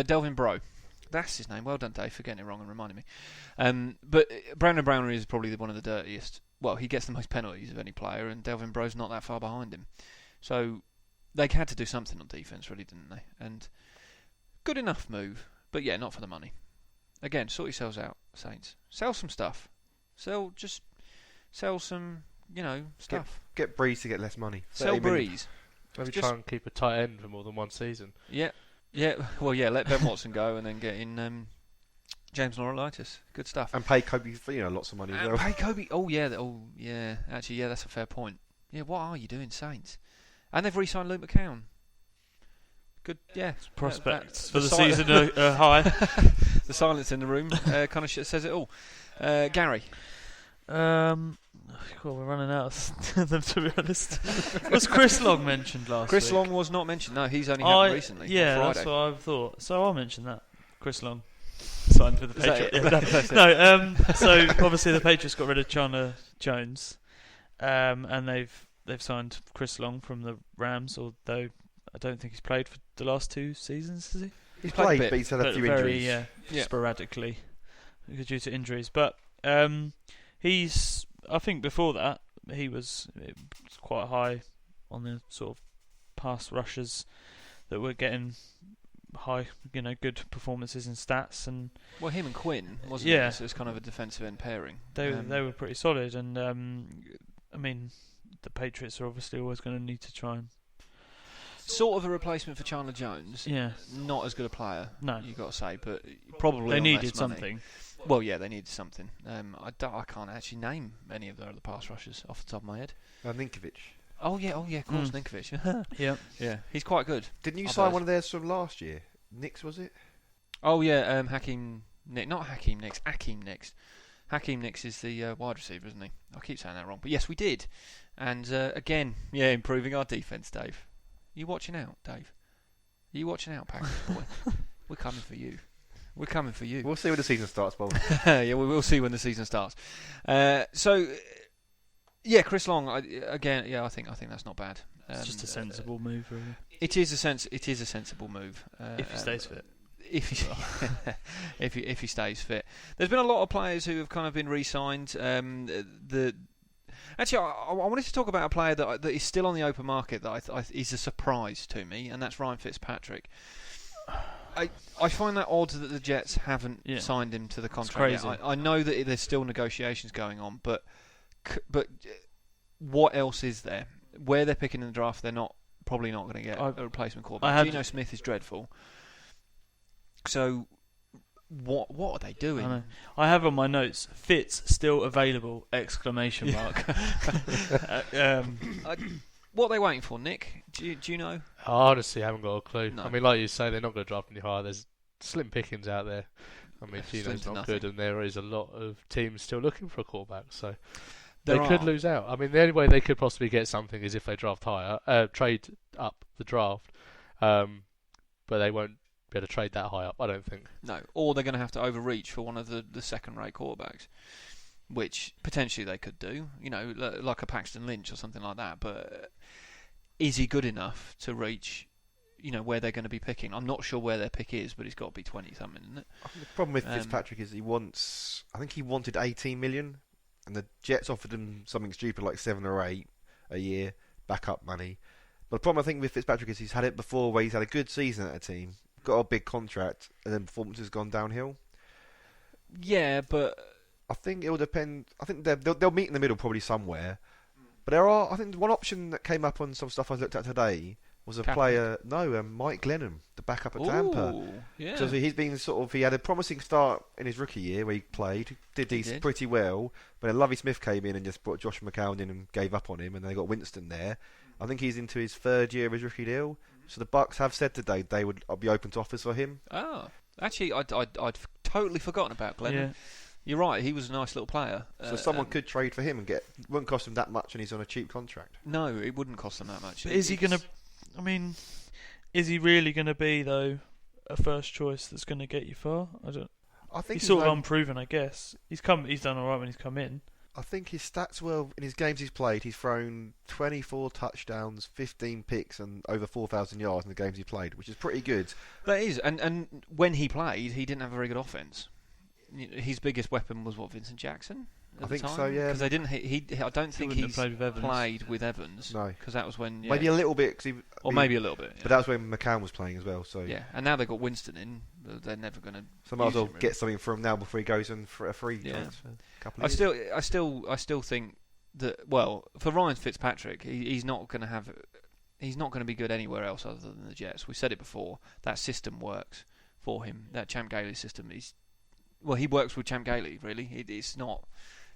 Delvin Bro. That's his name. Well done, Dave, for getting it wrong and reminding me. But Brandon Browner is probably one of the dirtiest. Well, he gets the most penalties of any player, and Delvin Bro's not that far behind him. So they had to do something on defence, really, didn't they? And good enough move, but yeah, not for the money. Again, sort yourselves out, Saints. Sell some stuff. Sell some, stuff. Get Breeze to get less money. Sell Breeze. Maybe try and keep a tight end for more than one season. Yeah. Well, yeah. Let Ben Watson go and then get in James Laurinaitis. Good stuff. And pay Kobe, lots of money as well. Pay Kobe. Oh yeah. Actually, yeah, that's a fair point. Yeah, what are you doing, Saints? And they've re-signed Luke McCown. Good, yeah. Prospects for the season are high. The silence in the room kind of says it all. Gary. We're running out of them, to be honest. Was Chris Long mentioned last week? Chris Long was not mentioned. No, he's only happened recently. Yeah, that's what I thought. So I'll mention that. Chris Long signed for the Patriots. So obviously the Patriots got rid of Chandler Jones, and they've signed Chris Long from the Rams. Although I don't think he's played for the last 2 seasons, has he? He's played, but he's had a few injuries. Sporadically due to injuries. But I think before that, he was quite high on the sort of pass rushers that were getting high, good performances and stats. And him and Quinn, wasn't it? So it's kind of a defensive end pairing. They were pretty solid, and I mean, the Patriots are obviously always going to need to try and sort of a replacement for Chandler Jones. Yeah, not as good a player. No, you got to say, but probably they needed something. Well, yeah, they needed something. I can't actually name any of the other pass rushers off the top of my head. Ninkovic. Oh yeah, of course, Ninkovic. Yeah, he's quite good. Didn't you sign one of theirs from last year? Nix, was it? Oh yeah, Hakeem Nicks. Hakeem Nicks is the wide receiver, isn't he? I keep saying that wrong, but yes, we did. And again, improving our defence, Dave. You watching out, Dave? You watching out, Packers boy? We're coming for you. We're coming for you. We'll see when the season starts, Bob. Yeah, we will see when the season starts. Chris Long. I think that's not bad. It's just a sensible move, really. It is a sensible move if he stays fit. If he stays fit. There's been a lot of players who have kind of been re-signed. Actually, I wanted to talk about a player that is still on the open market that is a surprise to me, and that's Ryan Fitzpatrick. I find that odd that the Jets haven't signed him to the contract yet. I know that there's still negotiations going on, but what else is there? Where they're picking in the draft, they're probably not going to get a replacement quarterback. Geno Smith is dreadful. So what are they doing? I have on my notes, Fitz still available! ! What are they waiting for, Nick? Do you know? I honestly haven't got a clue. No. I mean, like you say, they're not going to draft any higher. There's slim pickings out there. I mean, Geno's not good, and there is a lot of teams still looking for a quarterback. So they could lose out. I mean, the only way they could possibly get something is if they draft higher, trade up the draft. But they won't be able to trade that high up, I don't think. No, or they're going to have to overreach for one of the second-rate quarterbacks, which potentially they could do, like a Paxton Lynch or something like that. But is he good enough to reach, where they're going to be picking? I'm not sure where their pick is, but it's got to be 20-something, isn't it? The problem with Fitzpatrick is he wanted 18 million, and the Jets offered him something stupid like 7 or 8 a year, backup money. But the problem I think with Fitzpatrick is he's had it before where he's had a good season at a team, got a big contract, and then performance has gone downhill. Yeah, but I think it will depend. I think they'll meet in the middle probably somewhere. But I think one option that came up on some stuff I looked at today was a player. No, Mike Glennon, the backup at Tampa. Yeah. So he's been he had a promising start in his rookie year where he played, did pretty well. But then Lovie Smith came in and just brought Josh McCown in and gave up on him, and they got Winston there. I think he's into his 3rd year of his rookie deal. So the Bucks have said today they would be open to offers for him. Oh, actually, I'd totally forgotten about Glennon. Yeah. You're right, he was a nice little player. So someone could trade for him and wouldn't cost him that much, and he's on a cheap contract. No, it wouldn't cost them that much. But is he going to? I mean, is he really going to be though a first choice that's going to get you far? I think he's sort of unproven, I guess. He's done all right when he's come in. I think his stats were, in his games he's played, he's thrown 24 touchdowns, 15 picks, and over 4,000 yards in the games he played, which is pretty good. That is, and when he played, he didn't have a very good offense. His biggest weapon was Vincent Jackson. I think so, yeah. Because they didn't. I don't think he's played with Evans. No, because that was when. Maybe a little bit, maybe a little bit. But that was when McCann was playing as well. So yeah, and now they've got Winston in. They're never going to. So might as well get something from now before he goes in for a free transfer. I still think that. Well, for Ryan Fitzpatrick, he's not going to have. He's not going to be good anywhere else other than the Jets. We said it before. That system works for him. That Champ Gailey system. He works with Champ Gailey. Really, it's not.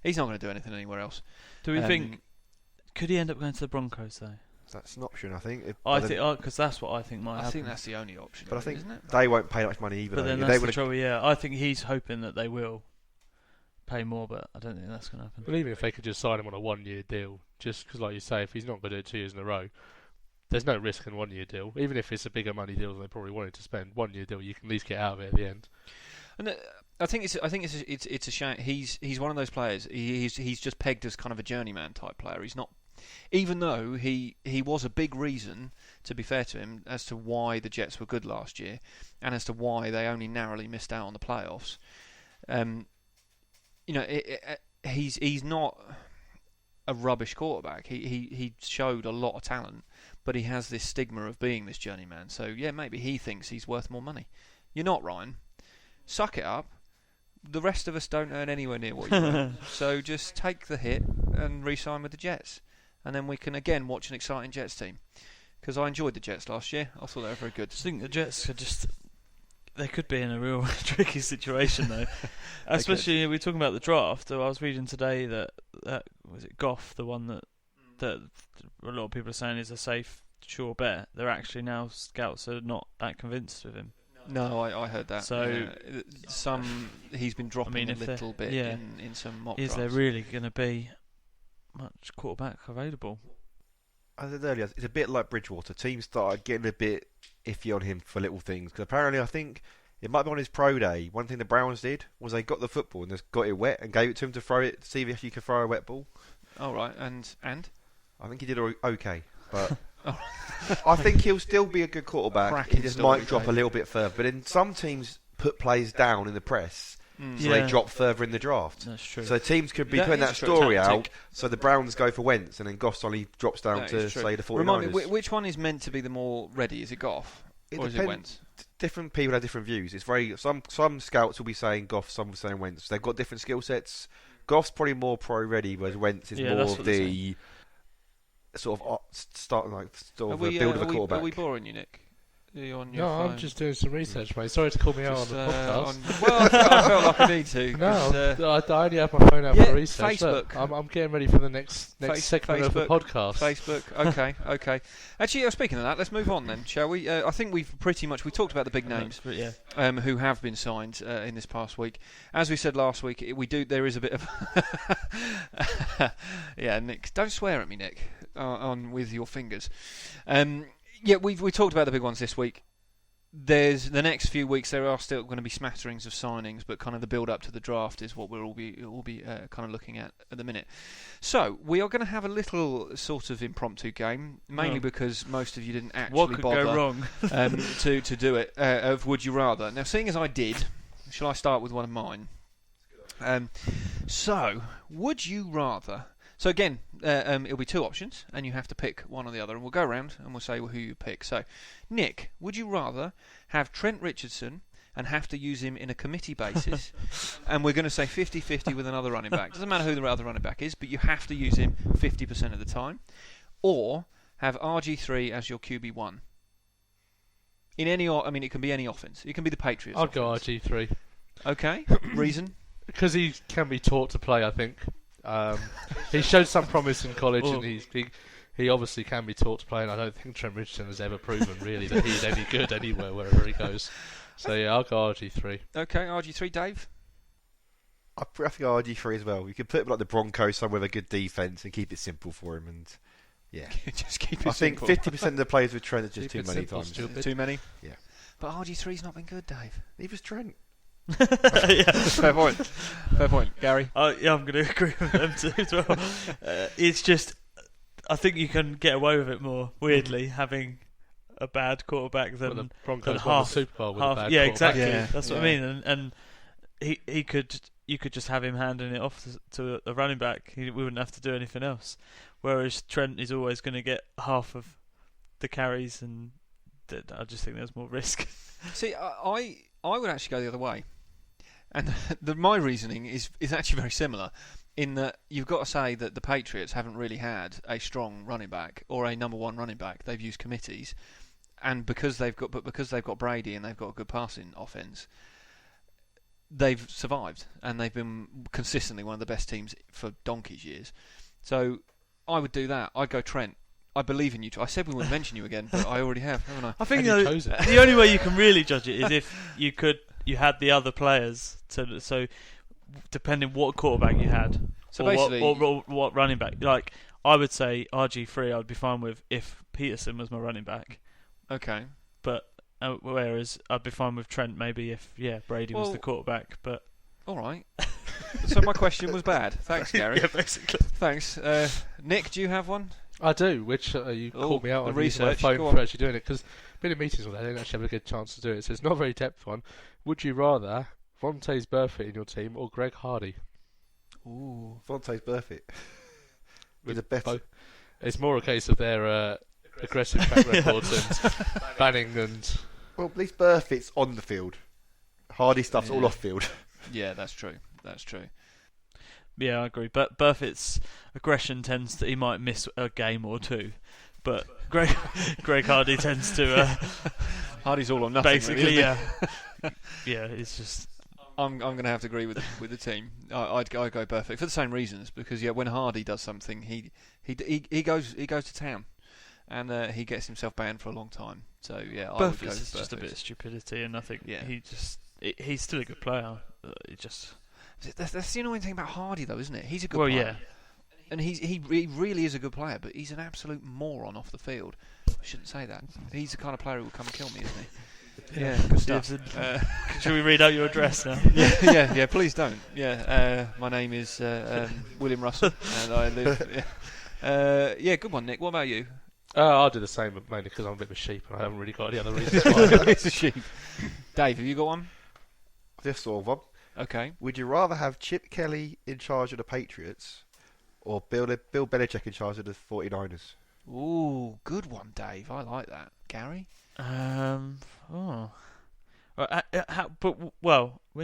He's not going to do anything anywhere else. Do we think? Could he end up going to the Broncos though? That's an option, I think. Because that's what I think might happen. I think that's the only option. But I think isn't it? they won't pay that much money either. But then that's the trouble. Yeah, I think he's hoping that they will pay more, but I don't think that's going to happen. But even if they could just sign him on a 1-year deal, just because, like you say, if he's not going to do it 2 years in a row, there's no risk in a 1-year deal. Even if it's a bigger money deal than they probably wanted to spend, 1-year deal, you can at least get out of it at the end. And I think it's a shame. He's one of those players. He's just pegged as kind of a journeyman type player. He's not, even though he was a big reason, to be fair to him, as to why the Jets were good last year, and as to why they only narrowly missed out on the playoffs. He's not a rubbish quarterback. He showed a lot of talent, but he has this stigma of being this journeyman. So yeah, maybe he thinks he's worth more money. You're not, Ryan. Suck it up. The rest of us don't earn anywhere near what you earn. So just take the hit and re-sign with the Jets. And then we can again watch an exciting Jets team. Because I enjoyed the Jets last year. I thought they were very good. I think the Jets could they could be in a real tricky situation though. Especially, we're talking about the draft. I was reading today that was it Goff, the one that a lot of people are saying is a safe, sure bet. They're actually now, scouts are not that convinced of him. No, I heard that. So he's been dropping a little bit in some mock drafts. Is there really going to be much quarterback available? As I said earlier, it's a bit like Bridgewater. Teams started getting a bit iffy on him for little things. Because apparently, I think it might be on his pro day. One thing the Browns did was they got the football and just got it wet and gave it to him to throw it, to see if he could throw a wet ball. Oh, right. And? I think he did okay. But I think he'll still be a good quarterback. He just might drop a little bit further. But then some teams put players down in the press, so they drop further in the draft. That's true. So teams could be putting that story out. So the Browns go for Wentz, and then Goff only drops down to say the 49ers. Remind me, which one is meant to be the more ready? Is it Goff or is it Wentz? Different people have different views. It's very some scouts will be saying Goff, some will be saying Wentz. They've got different skill sets. Goff's probably more pro ready, whereas Wentz is more of the sort of build of a quarterback. Are we boring you, Nick? On your no, phone? I'm just doing some research, mate. Sorry to call me out on the podcast. I felt like I need to. No, I only have my phone out for research. Facebook. Look, I'm getting ready for the next segment of the podcast. Facebook. Okay. Actually, speaking of that, let's move on then, shall we? I think we talked about the big names who have been signed in this past week. As we said last week, there is a bit of yeah, Nick, don't swear at me, Nick, on with your fingers. Yeah, we talked about the big ones this week. There's the next few weeks. There are still going to be smatterings of signings, but kind of the build up to the draft is what we'll all be kind of looking at the minute. So we are going to have a little sort of impromptu game, mainly because most of you didn't actually bother go wrong? to do it. Of Would You Rather. Now, seeing as I did, shall I start with one of mine? So, would you rather? So again, it'll be 2 options, and you have to pick one or the other, and we'll go around and we'll say who you pick. So, Nick, would you rather have Trent Richardson and have to use him in a committee basis, and we're going to say 50-50 with another running back? Doesn't matter who the other running back is, but you have to use him 50% of the time, or have RG3 as your QB1? It can be any offense. It can be the Patriots. I'd go RG3. Okay, reason? Because he can be taught to play, I think. He showed some promise in college, and he obviously can be taught to play. And I don't think Trent Richardson has ever proven really that he's any good anywhere, wherever he goes. So yeah, I'll go RG3. Okay, RG3, Dave. I think RG3 as well. You could put him like the Broncos, somewhere with a good defense, and keep it simple for him. And yeah, just keep it. I think 50% of the players with Trent are just too many simple, times. stupid. Too many. Yeah, but RG3's not been good, Dave. Neither's Trent. Fair point, Gary. Yeah, I'm going to agree with them too as well. It's just, I think you can get away with it more, weirdly, having a bad quarterback than the Broncos than won the Super Bowl with a bad quarterback. Exactly. Yeah. That's what I mean. And he could, you could just have him handing it off to a running back. We wouldn't have to do anything else. Whereas Trent is always going to get half of the carries, and I just think there's more risk. See, I would actually go the other way, and my reasoning is actually very similar. In that you've got to say that the Patriots haven't really had a strong running back or a number one running back. They've used committees, and because they've got Brady and they've got a good passing offense, they've survived and they've been consistently one of the best teams for donkey's years. So I would do that. I'd go Trent. I believe in you. I said we wouldn't mention you again, but I already have, haven't I? I think the only way you can really judge it is if you had the other players. So depending what quarterback you had, so or basically, what running back. Like I would say RG3, I'd be fine with if Peterson was my running back. Okay. But whereas I'd be fine with Trent maybe if Brady was the quarterback. But all right. So my question was bad. Thanks, Gary. Yeah, basically. Thanks, Nick. Do you have one? I do, which you called me out on research. My phone for actually doing it, because been in meetings all day, I didn't actually have a good chance to do it. So it's not a very depth one. Would you rather Vontaze Burfict in your team or Greg Hardy? Ooh, Vontaze Burfict. With a bet. It's more a case of their aggressive track records and banning and. Well, at least Burfict's on the field. Hardy stuff's all off field. Yeah, that's true. That's true. Yeah, I agree. But Burfitt's aggression tends to, he might miss a game or two, but Greg Hardy tends to. Hardy's all or nothing. Basically, really, yeah. Yeah, it's just. I'm going to have to agree with the team. I'd go Burfict for the same reasons, because when Hardy does something, he goes to town, and he gets himself banned for a long time. So yeah, I would go is Burfict. Just a bit of stupidity, and I think he's still a good player. That's the annoying thing about Hardy, though, isn't it? He's a good player. Yeah. And he really is a good player, but he's an absolute moron off the field. I shouldn't say that. He's the kind of player who will come and kill me, isn't he? Yeah, good stuff. Should we read out your address now? yeah, please don't. Yeah, my name is William Russell, and I live. Good one, Nick. What about you? I'll do the same, mainly because I'm a bit of a sheep and I haven't really got any other reasons why. It's a sheep. Dave, have you got one? This sort of one. Okay. Would you rather have Chip Kelly in charge of the Patriots or Bill Belichick in charge of the 49ers? Ooh, good one, Dave. I like that. Gary? When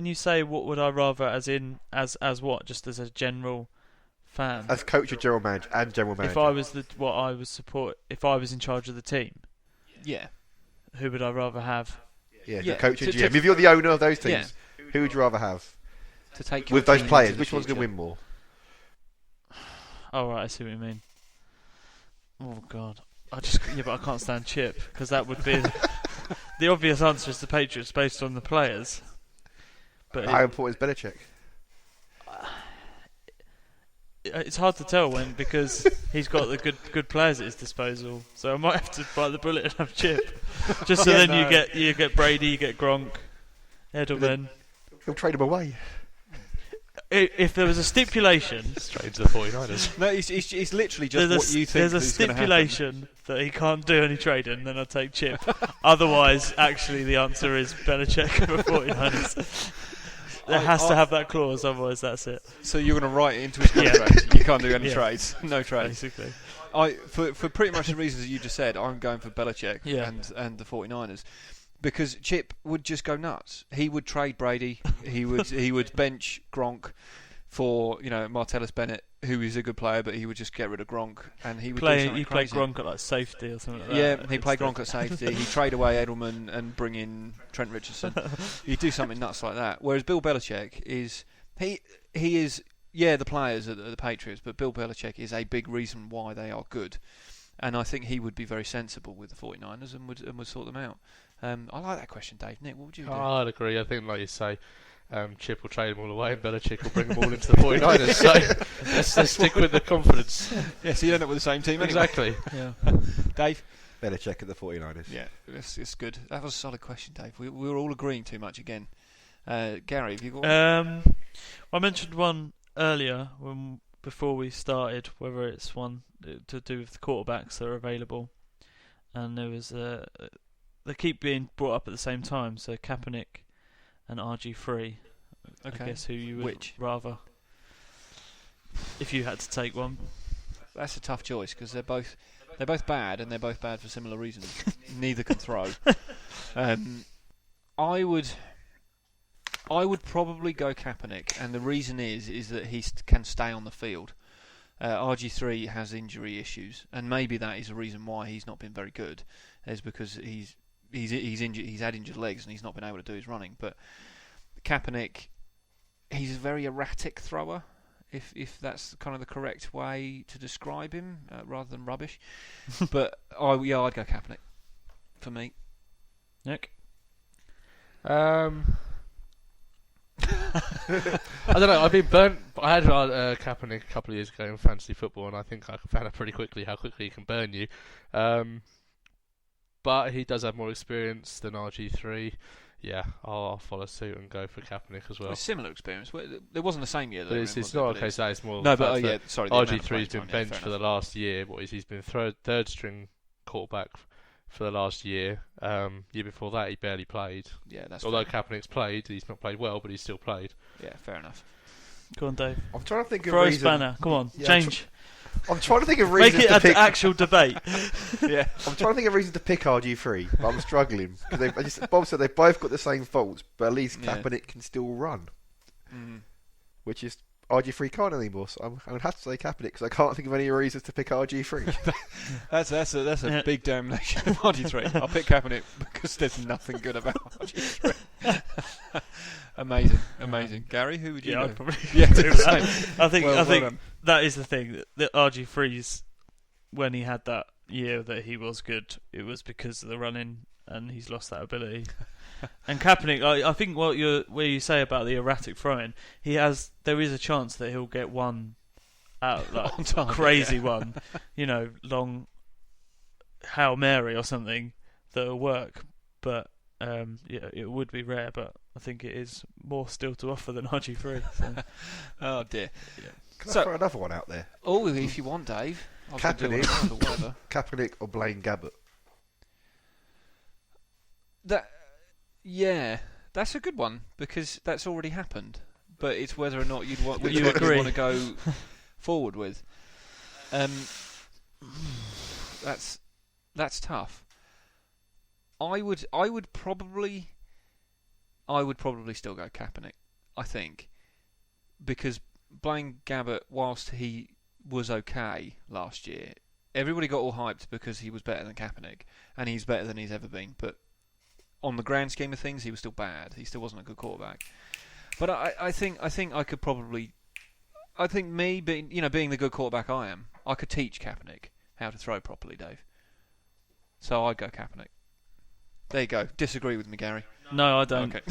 you say what would I rather, as what, just as a general fan, as coach or general manager and general manager. If I was if I was in charge of the team, yeah, who would I rather have? Yeah, coach and GM. If you're the owner of those teams, who would you rather have to take with those players? Which one's going to win more? Oh right, I see what you mean. Oh God, but I can't stand Chip, because that would be the obvious answer is the Patriots based on the players. But how important is Belichick? It's hard to tell because he's got the good players at his disposal. So I might have to bite the bullet and have Chip, just so you get Brady, you get Gronk, Edelman. He'll trade him away. If there was a stipulation, straight to the 49ers. No, it's literally just what you think. There's a stipulation that he can't do any trading, then I'll take Chip. Otherwise, actually, the answer is Belichick for 49ers. There has to have that clause, otherwise that's it. So you're going to write it into his contract. You can't do any trades. No trades. Basically. For pretty much the reasons that you just said, I'm going for Belichick and the 49ers. Because Chip would just go nuts. He would trade Brady. He would bench Gronk for Martellus Bennett, who is a good player, but he would just get rid of Gronk, and he would play Gronk at like safety or something like that. Yeah, he'd play Gronk at safety. He'd trade away Edelman and bring in Trent Richardson. He'd do something nuts like that. Whereas Bill Belichick is he is the players are the Patriots, but Bill Belichick is a big reason why they are good, and I think he would be very sensible with the 49ers and would sort them out. I like that question, Dave. Nick, what would you do? I'd agree. I think, like you say, Chip will trade them all away and Belichick will bring them all into the 49ers. So let's stick with the confidence. Yeah, so you end up with the same team anyway. Exactly. Yeah. Dave? Belichick at the 49ers. Yeah, it's good. That was a solid question, Dave. We were all agreeing too much again. Gary, have you got one? I mentioned one earlier before we started, whether it's one to do with the quarterbacks that are available, and there was they keep being brought up at the same time. So Kaepernick and RG3. Okay. I guess who you would Which? rather, if you had to take one. That's a tough choice because they're both bad and they're both bad for similar reasons. Neither can throw. I would probably go Kaepernick, and the reason is that he can stay on the field. RG3 has injury issues, and maybe that is a reason why he's not been very good, is because he's injured. He's had injured legs and he's not been able to do his running. But Kaepernick, he's a very erratic thrower, if that's kind of the correct way to describe him, rather than rubbish. But I'd go Kaepernick for me. Nick? I don't know. I've been burnt. I had Kaepernick a couple of years ago in fantasy football, and I think I found out pretty quickly how quickly he can burn you. But he does have more experience than RG3. Yeah, I'll follow suit and go for Kaepernick as well. A similar experience. It wasn't the same year, though. But it's not a case that it's more. No, but sorry. RG3's been benched for the last year. He's been third string quarterback for the last year. Year before that, he barely played. Yeah, that's. Although fair. Kaepernick's played, he's not played well, but he's still played. Yeah, fair enough. Go on, Dave. I'm trying to think of Throw a reason. spanner. Come on, Yeah, change. I'm trying to think of Make reasons it to an pick. actual debate. Yeah, I'm trying to think of reasons to pick RG3, but I'm struggling because Bob said they've both got the same faults, but at least Kaepernick can still run, which is RG3 can't anymore. So I'm going to have to say Kaepernick because I can't think of any reasons to pick RG3. that's a big damnation of RG3. I'll pick Kaepernick because there's nothing good about RG3. Amazing. Gary, who would you know? I'd probably Yeah, do that. I think done. that is the thing. That RG3's, when he had that year that he was good, it was because of the running, and he's lost that ability. And Kaepernick, I think where you say about the erratic throwing, there is a chance that he'll get one out, like On target, crazy one, long Hail Mary or something that'll work. But it would be rare, but I think it is more still to offer than RG3. So. Oh dear. Yeah. Can I throw another one out there? Oh, if you want, Dave. Kaepernick or Blaine Gabbert? That's a good one because that's already happened. But it's whether or not you'd want to go forward with. That's tough. I would probably still go Kaepernick, I think, because Blaine Gabbert, whilst he was okay last year, everybody got all hyped because he was better than Kaepernick, and he's better than he's ever been. But on the grand scheme of things, he was still bad. He still wasn't a good quarterback. But I think I could probably, me being the good quarterback I am, I could teach Kaepernick how to throw properly, Dave. So I'd go Kaepernick. There you go. Disagree with me, Gary. No, I don't. Okay.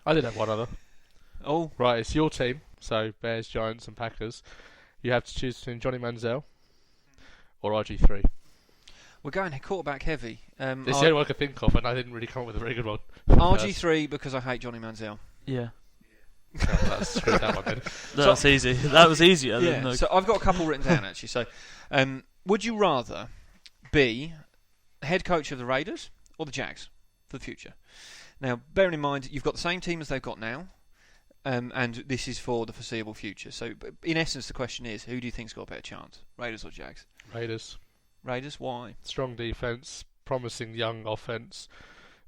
I did have one other. Oh, right. It's your team. So Bears, Giants, and Packers. You have to choose between Johnny Manziel or RG3. we're going quarterback heavy. It's the only one I could think of, and I didn't really come up with a very good one. RG3 because I hate Johnny Manziel. Yeah. That's true, that one then. That's easy. That was easier. Yeah. Than So I've got a couple written down actually. So, would you rather be head coach of the Raiders or the Jags for the future? Now, bearing in mind you've got the same team as they've got now, and this is for the foreseeable future. So, in essence, the question is, who do you think's got a better chance, Raiders or Jags? Raiders. Raiders. Why? Strong defense, promising young offense.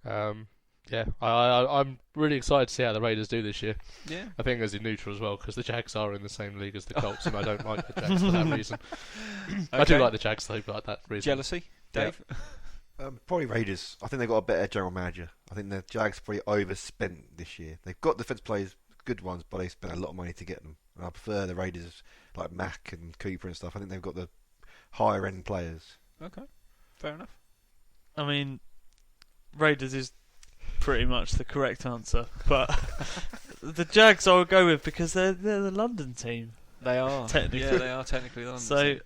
Yeah, I'm really excited to see how the Raiders do this year. Yeah. I think as in neutral as well, because the Jags are in the same league as the Colts, and I don't like the Jags for that reason. Okay. I do like the Jags though, but that reason. Jealousy, Dave? Yeah. Probably Raiders. I think they've got a better general manager. I think the Jags probably overspent this year. They've got defence players, good ones, but they spent a lot of money to get them. And I prefer the Raiders like Mack and Cooper and stuff. I think they've got the higher end players. Okay, fair enough. I mean, Raiders is pretty much the correct answer, but the Jags I would go with because they're the London team. They are technically. Yeah, they are technically the London so team.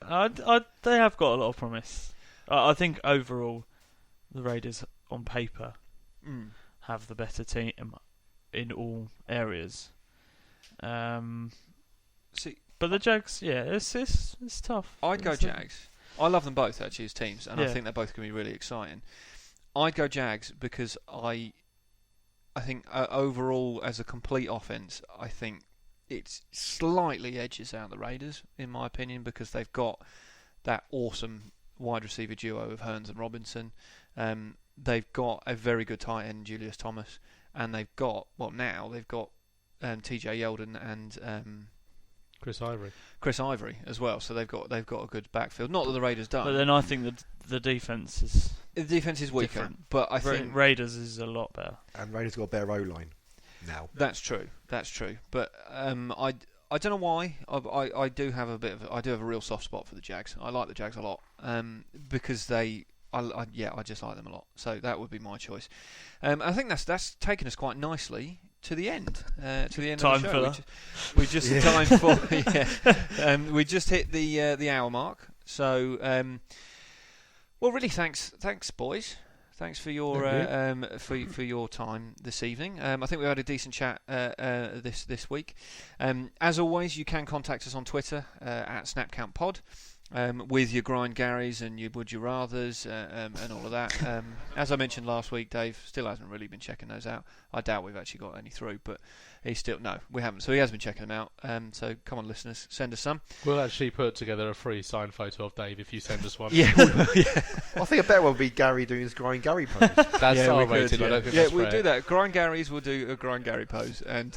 They have got a lot of promise. I think overall, the Raiders on paper have the better team. in all areas. See, but the Jags, it's tough. I'd go Jags. I love them both actually as teams, and I think they're both going to be really exciting. I'd go Jags because I think overall as a complete offense, I think it slightly edges out the Raiders in my opinion because they've got that awesome wide receiver duo of Hearns and Robinson. They've got a very good tight end, Julius Thomas, and they've got TJ Yeldon and Chris Ivory as well. So they've got a good backfield. Not that the Raiders don't. But then I think that the defense is weaker. Different. But I think Raiders is a lot better. And Raiders got a better O-line now. That's true. But I don't know why. I do have a real soft spot for the Jags. I like the Jags a lot because I just like them a lot. So that would be my choice. I think that's taken us quite nicely to the end. To the end time of the show. We just time for we just hit the hour mark. So well, really, thanks, boys. Thanks for your for your time this evening. I think we had a decent chat this week. As always, you can contact us on Twitter at SnapCountPod. With your Grind Garys and your Would You Rathers and all of that. As I mentioned last week, Dave still hasn't really been checking those out. I doubt we've actually got any through, but we haven't. So he has been checking them out. So come on, listeners, send us some. We'll actually put together a free signed photo of Dave if you send us one. Yeah. I think a better one would be Gary doing his Grind Gary pose. That's R-rated. I don't think that's we'll do that. Grind Garys will do a Grind Gary pose, and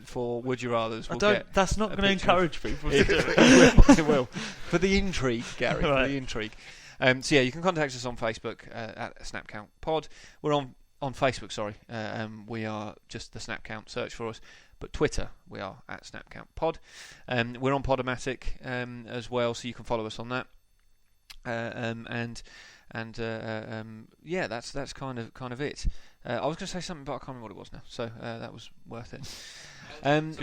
for Would You Rathers, that's not going to encourage people to do it. It will. For the intrigue, Gary. Right. For the intrigue. So you can contact us on Facebook at SnapCountPod. We're on Facebook. Sorry, we are just the SnapCount. Search for us. But Twitter, we are at SnapCountPod. We're on Podomatic as well, so you can follow us on that. That's kind of it. I was going to say something, but I can't remember what it was now. So that was worth it.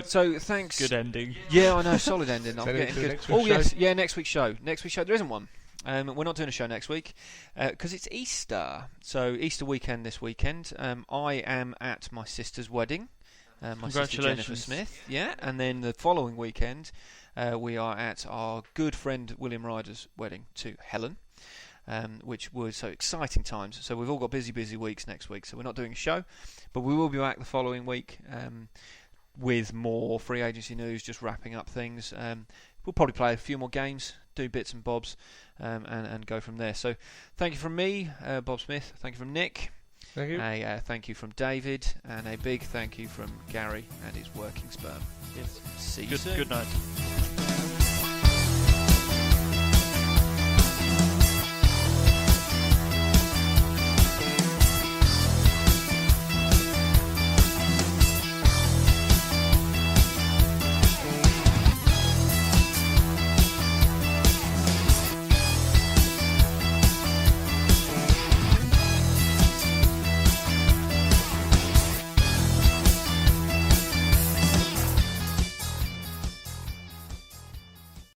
So thanks. Good ending. Yeah, I know. Solid ending. I'm Send getting good. Oh yes, yeah. Next week's show. There isn't one. We're not doing a show next week because it's Easter. So Easter weekend this weekend. I am at my sister's wedding. My sister Jennifer Smith. Yeah, and then the following weekend we are at our good friend William Ryder's wedding to Helen. Which was so exciting times. So we've all got busy weeks next week. So we're not doing a show, but we will be back the following week with more free agency news, just wrapping up things. We'll probably play a few more games, do bits and bobs, and go from there. So thank you from me, Bob Smith. Thank you from Nick. Thank you. A thank you from David, and a big thank you from Gary and his working sperm. Yes. See you soon. Good night.